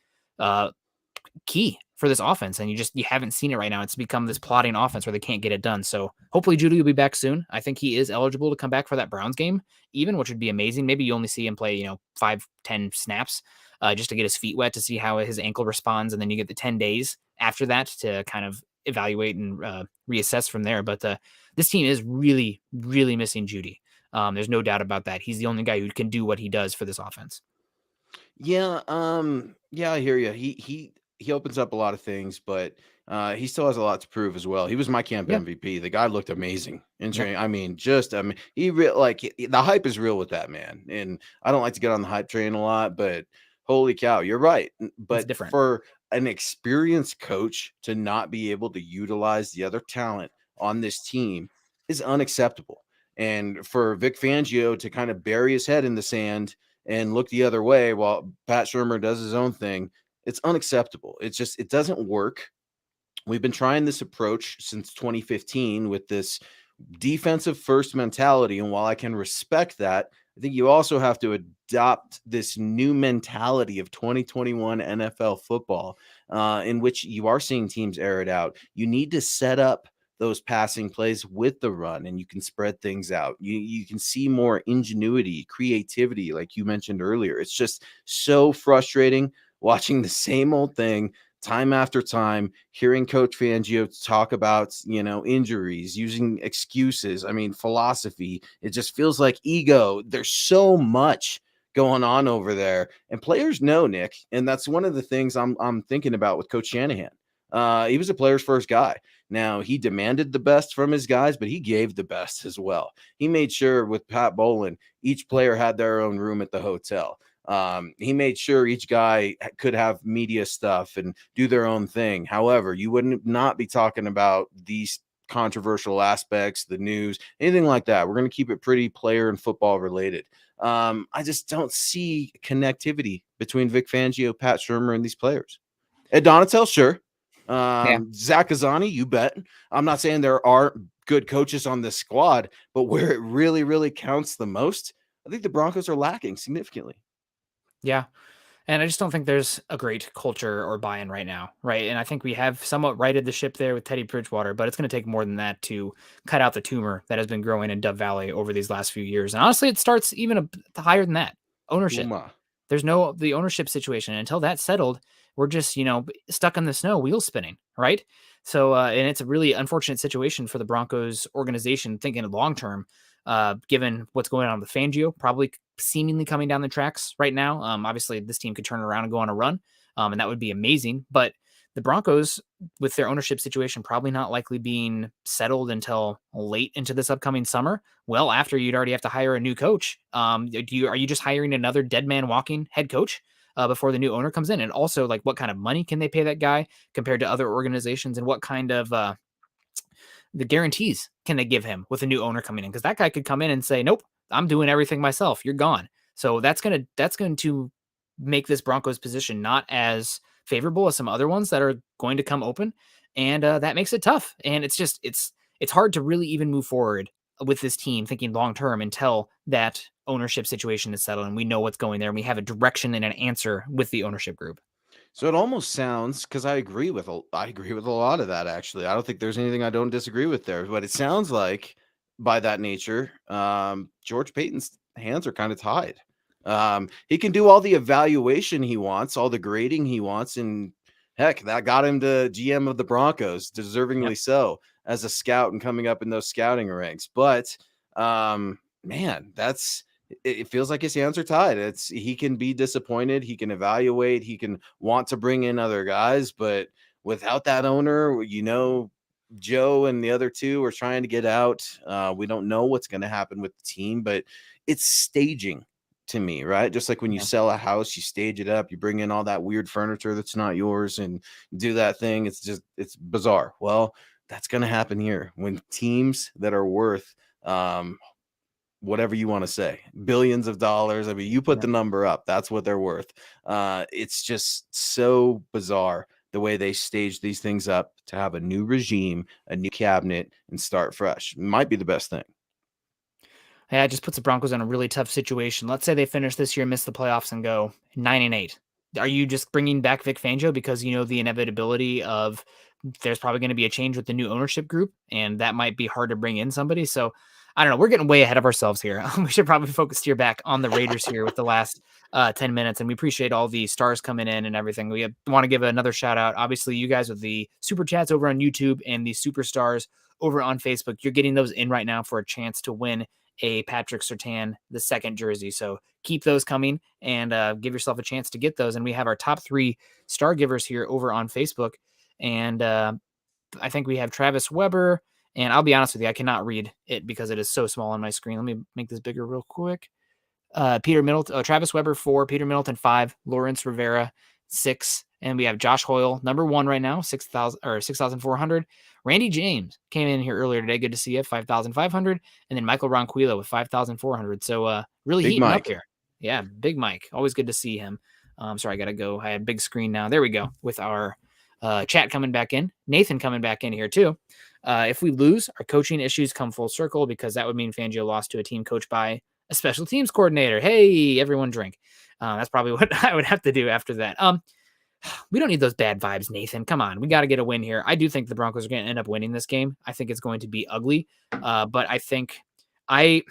key for this offense. And you haven't seen it right now. It's become this plotting offense where they can't get it done. So hopefully Jeudy will be back soon. I think he is eligible to come back for that Browns game, even, which would be amazing. Maybe you only see him play, 5-10 snaps. Just to get his feet wet to see how his ankle responds. And then you get the 10 days after that to kind of evaluate and reassess from there. But this team is really, really missing Jeudy. There's no doubt about that. He's the only guy who can do what he does for this offense. Yeah, I hear you. He opens up a lot of things, but he still has a lot to prove as well. He was my camp MVP. The guy looked amazing in training. Yep. The hype is real with that man. And I don't like to get on the hype train a lot, but holy cow, you're right. But different. For an experienced coach to not be able to utilize the other talent on this team is unacceptable. And for Vic Fangio to kind of bury his head in the sand and look the other way while Pat Shermer does his own thing, it's unacceptable. It doesn't work. We've been trying this approach since 2015 with this defensive first mentality. And while I can respect that, I think you also have to adopt this new mentality of 2021 NFL football, in which you are seeing teams air it out. You need to set up those passing plays with the run, and you can spread things out. You can see more ingenuity, creativity, like you mentioned earlier. It's just so frustrating watching the same old thing time after time, hearing Coach Fangio talk about, injuries, using excuses. I mean, philosophy. It just feels like ego. There's so much going on over there, and players know, Nick, and that's one of the things I'm thinking about with Coach Shanahan. He was a player's first guy. Now, he demanded the best from his guys, but he gave the best as well. He made sure with Pat Bowlen, each player had their own room at the hotel. He made sure each guy could have media stuff and do their own thing. However, you wouldn't not be talking about these controversial aspects, the news, anything like that. We're going to keep it pretty player and football related. I just don't see connectivity between Vic Fangio, Pat Shermer, and these players. Ed Donatel, sure. Zach Azzani, you bet. I'm not saying there aren't good coaches on this squad, but where it really, really counts the most, I think the Broncos are lacking significantly. Yeah. And I just don't think there's a great culture or buy-in right now, right? And I think we have somewhat righted the ship there with Teddy Bridgewater, but it's going to take more than that to cut out the tumor that has been growing in Dove Valley over these last few years. And honestly, it starts even higher than that. Ownership. There's the ownership situation. And until that's settled, we're just, stuck in the snow, wheels spinning, right? So, and it's a really unfortunate situation for the Broncos organization thinking long-term, given what's going on with Fangio, probably seemingly coming down the tracks right now. Obviously, this team could turn around and go on a run, and that would be amazing. But the Broncos, with their ownership situation probably not likely being settled until late into this upcoming summer, well, after you'd already have to hire a new coach. Are you just hiring another dead man walking head coach before the new owner comes in? And also, like, what kind of money can they pay that guy compared to other organizations, and what kind of the guarantees can they give him with a new owner coming in? Because that guy could come in and say, nope, I'm doing everything myself. You're gone. So that's going to make this Broncos position not as favorable as some other ones that are going to come open. And that makes it tough. And it's hard to really even move forward with this team thinking long-term until that ownership situation is settled and we know what's going there. And we have a direction and an answer with the ownership group. So it almost sounds, because I agree with a lot of that, actually. I don't think there's anything I don't disagree with there, but it sounds like by that nature, George Payton's hands are kind of tied. He can do all the evaluation he wants, all the grading he wants, and heck, that got him to GM of the Broncos, deservingly so, as a scout and coming up in those scouting ranks. But man, it feels like his hands are tied. He can be disappointed. He can evaluate. He can want to bring in other guys, but without that owner, Joe and the other two are trying to get out. We don't know what's going to happen with the team, but it's staging to me, right? Just like when you Yeah. sell a house, you stage it up, you bring in all that weird furniture that's not yours and do that thing. It's bizarre. Well, that's going to happen here when teams that are worth, whatever you want to say, billions of dollars. I mean, you put Yeah. the number up, that's what they're worth. It's just so bizarre the way they stage these things up to have a new regime, a new cabinet, and start fresh. Might be the best thing. Yeah, it just puts the Broncos in a really tough situation. Let's say they finish this year, miss the playoffs, and go 9-8. Are you just bringing back Vic Fangio because you know the inevitability of there's probably going to be a change with the new ownership group, and that might be hard to bring in somebody? So I don't know. We're getting way ahead of ourselves here. We should probably focus here back on the Raiders here with the last 10 minutes, and we appreciate all the stars coming in and everything. We want to give another shout out. Obviously, you guys with the super chats over on YouTube and the superstars over on Facebook, you're getting those in right now for a chance to win a Patrick Surtain the second jersey. So keep those coming and give yourself a chance to get those. And we have our top 3 star givers here over on Facebook. And I think we have Travis Weber. And I'll be honest with you, I cannot read it because it is so small on my screen. Let me make this bigger real quick. Peter Middleton, Travis Weber 4, Peter Middleton 5, Lawrence Rivera 6, and we have Josh Hoyle number 1 right now, 6,000 or 6,400. Randy James came in here earlier today. Good to see you, 5,500, and then Michael Ronquillo with 5,400. So really Big heating Mike up here. Yeah, Big Mike, always good to see him. Sorry, I gotta go. I had big screen now. There we go with our chat coming back in. Nathan coming back in here too. If we lose, our coaching issues come full circle because that would mean Fangio lost to a team coached by a special teams coordinator. Hey, everyone drink. That's probably what I would have to do after that. We don't need those bad vibes, Nathan. Come on. We got to get a win here. I do think the Broncos are going to end up winning this game. I think it's going to be ugly. But I think I'm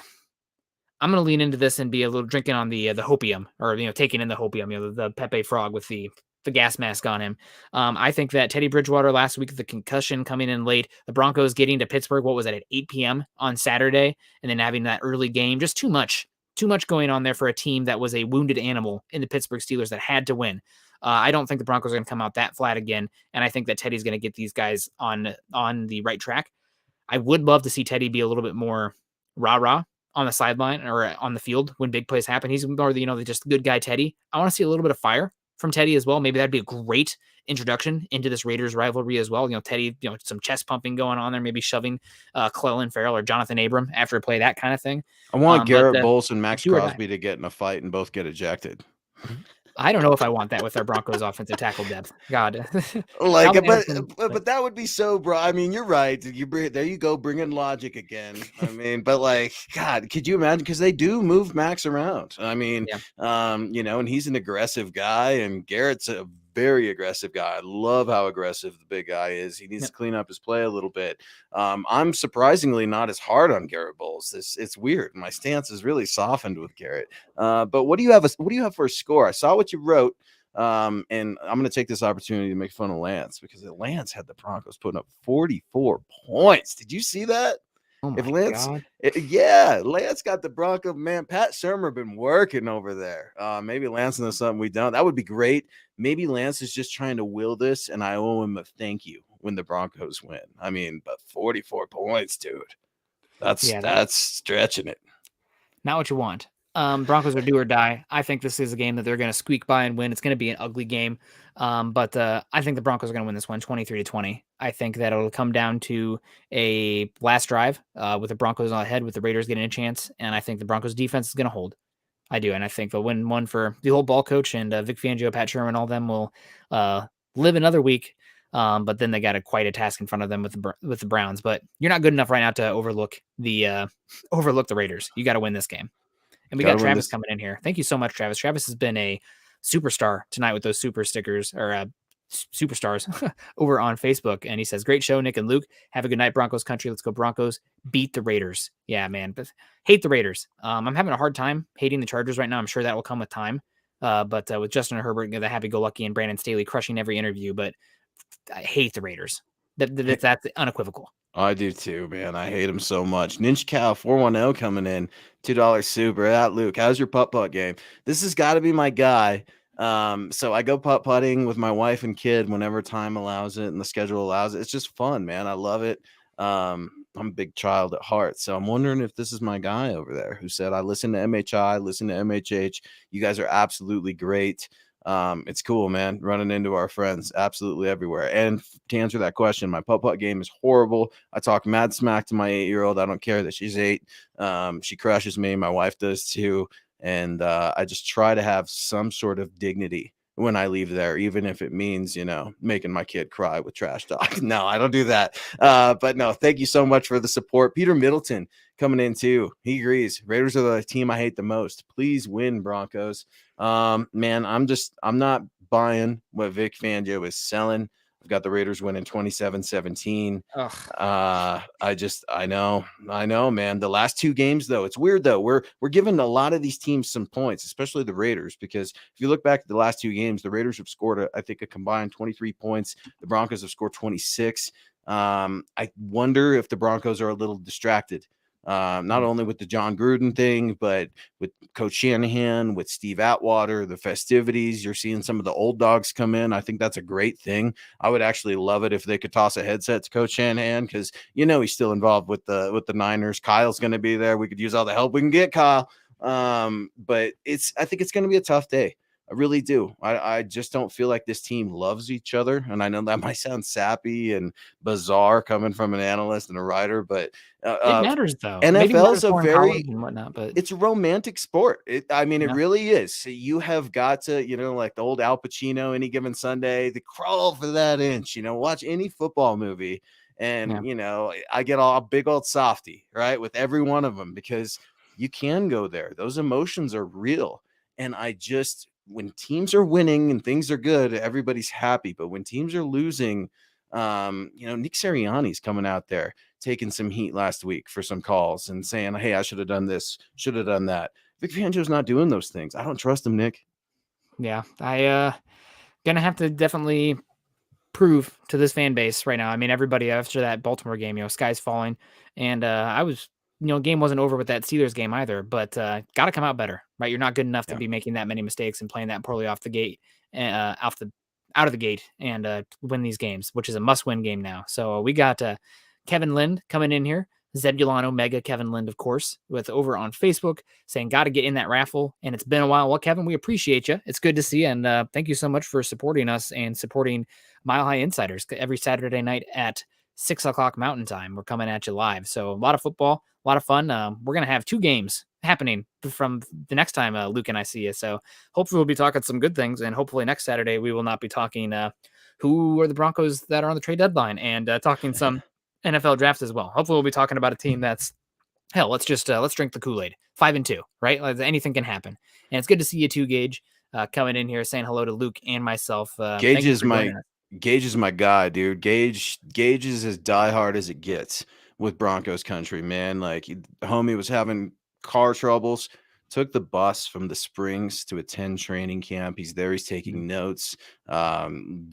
going to lean into this and be a little drinking on the hopium, or, taking in the hopium, the Pepe Frog with the gas mask on him. I think that Teddy Bridgewater last week, the concussion coming in late, the Broncos getting to Pittsburgh, what was that, at 8 p.m. on Saturday, and then having that early game, just too much going on there for a team that was a wounded animal in the Pittsburgh Steelers that had to win. I don't think the Broncos are going to come out that flat again, and I think that Teddy's going to get these guys on the right track. I would love to see Teddy be a little bit more rah-rah on the sideline or on the field when big plays happen. He's more the just good guy Teddy. I want to see a little bit of fire from Teddy as well. Maybe that'd be a great introduction into this Raiders rivalry as well. Teddy, some chest pumping going on there, maybe shoving Clelin Ferrell or Jonathan Abram after a play, that kind of thing. I want Garrett Bowles and Max Crosby to get in a fight and both get ejected. I don't know if I want that with our Broncos offensive tackle depth. God. but that would be so, bro. I mean, you're right. There you go, bringing logic again. I mean, but God, could you imagine? Because they do move Max around. I mean, and he's an aggressive guy, and Garrett's a very aggressive guy. I love how aggressive the big guy is. He needs to clean up his play a little bit. I'm surprisingly not as hard on Garrett Bowles. It's weird. My stance is really softened with Garrett. But what do you have for a score? I saw what you wrote. And I'm going to take this opportunity to make fun of Lance because Lance had the Broncos putting up 44 points. Did you see that? Oh my God. Lance got the Bronco, man. Pat Shermer been working over there. Maybe Lance knows something we don't. That would be great. Maybe Lance is just trying to will this, and I owe him a thank you when the Broncos win. I mean, but 44 points, dude. That's stretching it. Not what you want. Broncos are do or die. I think this is a game that they're going to squeak by and win. It's going to be an ugly game. But I think the Broncos are going to win this one 23-20. I think that it'll come down to a last drive with the Broncos on ahead with the Raiders getting a chance. And I think the Broncos defense is going to hold. I do. And I think they'll win one for the whole ball coach and Vic Fangio, Pat Shermer, all them will live another week. But then they got quite a task in front of them with the Browns. But you're not good enough right now to overlook the Raiders. You got to win this game. And we got Travis coming in here. Thank you so much, Travis. Travis has been a superstar tonight with those super stickers or superstars over on Facebook. And he says, great show, Nick and Luke. Have a good night, Broncos country. Let's go Broncos. Beat the Raiders. Yeah, man. But hate the Raiders. I'm having a hard time hating the Chargers right now. I'm sure that will come with time. But with Justin Herbert, the happy-go-lucky, and Brandon Staley crushing every interview. But I hate the Raiders. That's unequivocal. I do too, man. I hate him so much. Ninja Cow 410 coming in, $2 super. That Luke, how's your putt game? This has got to be my guy. So I go putting with my wife and kid whenever time allows it and the schedule allows it. It's just fun, man. I love it. I'm a big child at heart. So I'm wondering if this is my guy over there who said, I listen to MHI, listen to MHH. You guys are absolutely great. It's cool, man, running into our friends absolutely everywhere. And to answer that question, my putt-putt game is horrible. I talk mad smack to my 8-year-old. I don't care that she's 8. She crushes me. My wife does too. And I just try to have some sort of dignity when I leave there, even if it means, making my kid cry with trash talk. No, I don't do that. But no, thank you so much for the support. Peter Middleton coming in too. He agrees. Raiders are the team I hate the most. Please win, Broncos. Man, I'm not buying what Vic Fangio is selling. I've got the Raiders winning 27-17. Ugh. I know, man. The last 2 games, though, it's weird though. We're giving a lot of these teams some points, especially the Raiders, because if you look back at the last 2 games, the Raiders have scored, I think, a combined 23 points. The Broncos have scored 26. I wonder if the Broncos are a little distracted. Not only with the John Gruden thing, but with Coach Shanahan, with Steve Atwater, the festivities. You're seeing some of the old dogs come in. I think that's a great thing. I would actually love it if they could toss a headset to Coach Shanahan, because he's still involved with the Niners. Kyle's going to be there. We could use all the help we can get, Kyle. But I think it's going to be a tough day. I really do. I just don't feel like this team loves each other. And I know that might sound sappy and bizarre coming from an analyst and a writer, but It matters though. Maybe NFL matters is a more in very college and whatnot, but it's a romantic sport. It yeah. really is. So you have got to, like the old Al Pacino, Any Given Sunday, the crawl for that inch, watch any football movie. And, I get all a big old softy, right, with every one of them, because you can go there. Those emotions are real. And when teams are winning and things are good, everybody's happy. But when teams are losing, Nick Sirianni's coming out there taking some heat last week for some calls and saying, hey, I should have done this, should have done that. Vic Fangio's not doing those things. I don't trust him, Nick. Yeah. I gonna have to definitely prove to this fan base right now. I mean, everybody after that Baltimore game, sky's falling. And I was, game wasn't over with that Steelers game either, but got to come out better, right? You're not good enough to be making that many mistakes and playing that poorly off the gate, out of the gate, and win these games, which is a must-win game now. So we got Kevin Lind coming in here, Zebulon Omega Kevin Lind, of course, with over on Facebook saying, got to get in that raffle. And it's been a while. Well, Kevin, we appreciate you. It's good to see you. And thank you so much for supporting us and supporting Mile High Insiders every Saturday night at 6:00 Mountain Time. We're coming at you live. So a lot of football, a lot of fun. We're going to have 2 games happening from the next time Luke and I see you. So hopefully we'll be talking some good things. And hopefully next Saturday we will not be talking who are the Broncos that are on the trade deadline and talking some NFL draft as well. Hopefully we'll be talking about a team that's hell. Let's drink the Kool-Aid. 5-2, right? Like, anything can happen. And it's good to see you too, Gage, coming in here saying hello to Luke and myself. Gage is my guy, dude. Gage is as diehard as it gets with Broncos country, man. Like, homie was having car troubles, took the bus from the Springs to attend training camp. He's there. He's taking notes.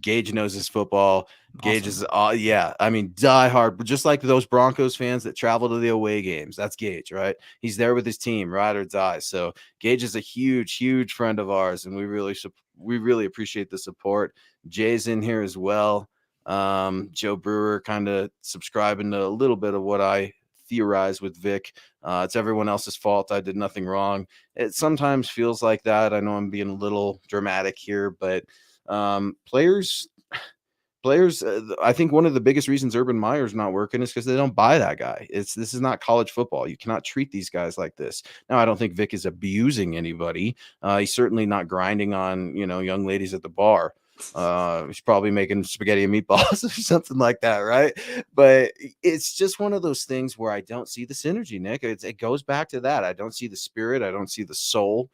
Gage knows his football. Awesome. Gage is, diehard, just like those Broncos fans that travel to the away games. That's Gage, right? He's there with his team, ride or die. So Gage is a huge, huge friend of ours, and we really appreciate the support. Jay's in here as well. Joe Brewer kind of subscribing to a little bit of what I theorize with Vic. It's everyone else's fault. I did nothing wrong. It sometimes feels like that. I know I'm being a little dramatic here, but players, I think one of the biggest reasons Urban Meyer's not working is because they don't buy that guy. This is not college football. You cannot treat these guys like this. Now, I don't think Vic is abusing anybody. He's certainly not grinding on, young ladies at the bar. He's probably making spaghetti and meatballs or something like that, right? But it's just one of those things where I don't see the synergy, Nick. It goes back to that. I don't see the spirit. I don't see the soul.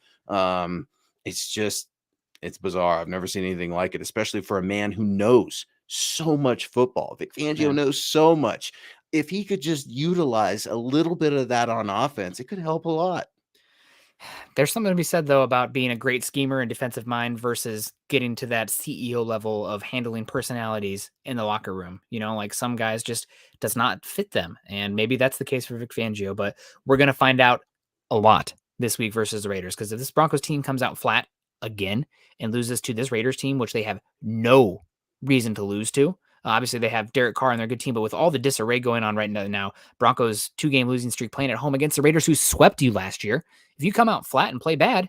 It's bizarre. I've never seen anything like it, especially for a man who knows so much football. Vic Fangio knows so much. If he could just utilize a little bit of that on offense, it could help a lot. There's something to be said, though, about being a great schemer and defensive mind versus getting to that CEO level of handling personalities in the locker room. Like some guys just does not fit them. And maybe that's the case for Vic Fangio, but we're going to find out a lot this week versus the Raiders. Because if this Broncos team comes out flat again and loses to this Raiders team, which they have no reason to lose to, Obviously, they have Derek Carr and they're a good team, but with all the disarray going on right now, Broncos 2-game losing streak playing at home against the Raiders, who swept you last year. If you come out flat and play bad,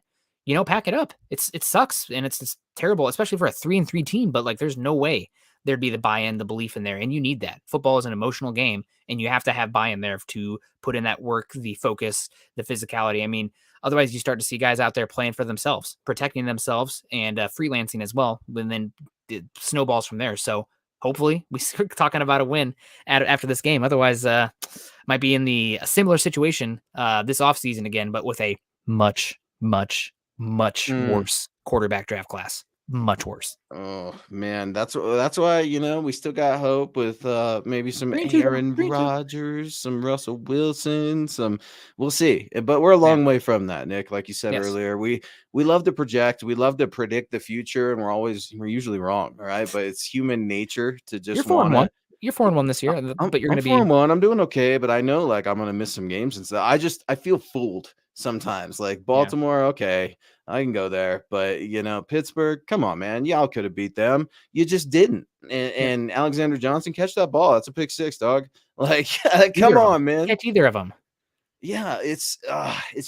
pack it up. It sucks and it's terrible, especially for a 3-3 team. But like, there's no way there'd be the buy-in, the belief in there, and you need that. Football is an emotional game, and you have to have buy-in there to put in that work, the focus, the physicality. I mean, otherwise you start to see guys out there playing for themselves, protecting themselves, and freelancing as well. And then it snowballs from there. So hopefully we start talking about a win after this game. Otherwise, might be in a similar situation this offseason again, but with a much, much, much worse quarterback draft class. Much worse. Oh man, that's why we still got hope with maybe some Aaron Rodgers, some Russell Wilson, we'll see. But we're a long way from that, Nick. Like you said earlier, we love to project, we love to predict the future, and we're usually wrong, all right? But it's human nature to just want to. You're 4-1 this year, but you're going to be 4-1. I'm doing okay, but I know like I'm going to miss some games and stuff. I feel fooled sometimes. Like Baltimore, okay, I can go there, but Pittsburgh, come on, man, y'all could have beat them. You just didn't. And Alexander Johnson, catch that ball. That's a pick six, dog. Like, come on, man. Catch either of them. Yeah, it's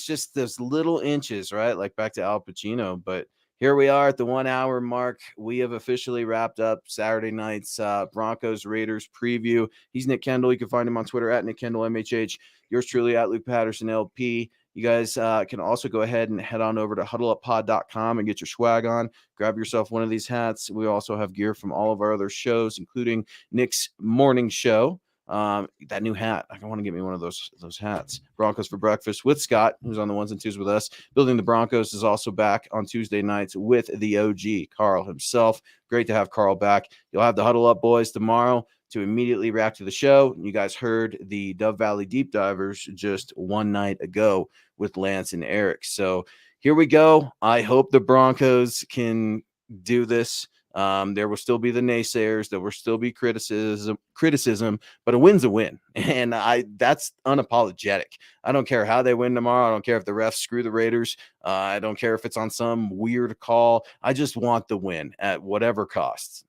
just those little inches, right? Like back to Al Pacino, but. Here we are at the 1 hour mark. We have officially wrapped up Saturday night's Broncos Raiders preview. He's Nick Kendell. You can find him on Twitter at Nick Kendell MHH. Yours truly at Luke Patterson LP. You guys can also go ahead and head on over to huddleuppod.com and get your swag on. Grab yourself one of these hats. We also have gear from all of our other shows, including Nick's morning show. That new hat, I want to get me one of those hats. Broncos for Breakfast with Scott, who's on the ones and twos with us. Building the Broncos is also back on Tuesday nights with the OG, Carl himself. Great to have Carl back. You'll have the Huddle Up Boys tomorrow to immediately react to the show. You guys heard the Dove Valley Deep Divers just one night ago with Lance and Eric. So here we go. I hope the Broncos can do this. There will still be the naysayers. There will still be criticism, but a win's a win. And that's unapologetic. I don't care how they win tomorrow. I don't care if the refs screw the Raiders. I don't care if it's on some weird call. I just want the win at whatever cost.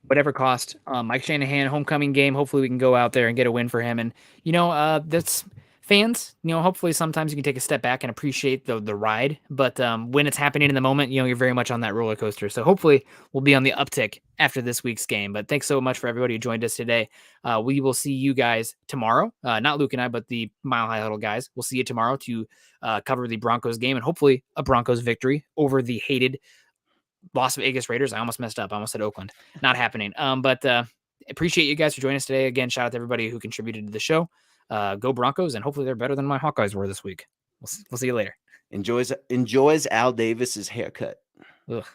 Whatever cost. Mike Shanahan, homecoming game. Hopefully we can go out there and get a win for him. And, that's fans, hopefully sometimes you can take a step back and appreciate the ride. But when it's happening in the moment, you're very much on that roller coaster. So hopefully we'll be on the uptick after this week's game. But thanks so much for everybody who joined us today. We will see you guys tomorrow. Not Luke and I, but the Mile High Huddle guys. We'll see you tomorrow to cover the Broncos game and hopefully a Broncos victory over the hated Las Vegas Raiders. I almost messed up. I almost said Oakland. Not happening. But appreciate you guys for joining us today. Again, shout out to everybody who contributed to the show. Go Broncos, and hopefully they're better than my Hawkeyes were this week. We'll see you later. Enjoys Al Davis's haircut. Ugh.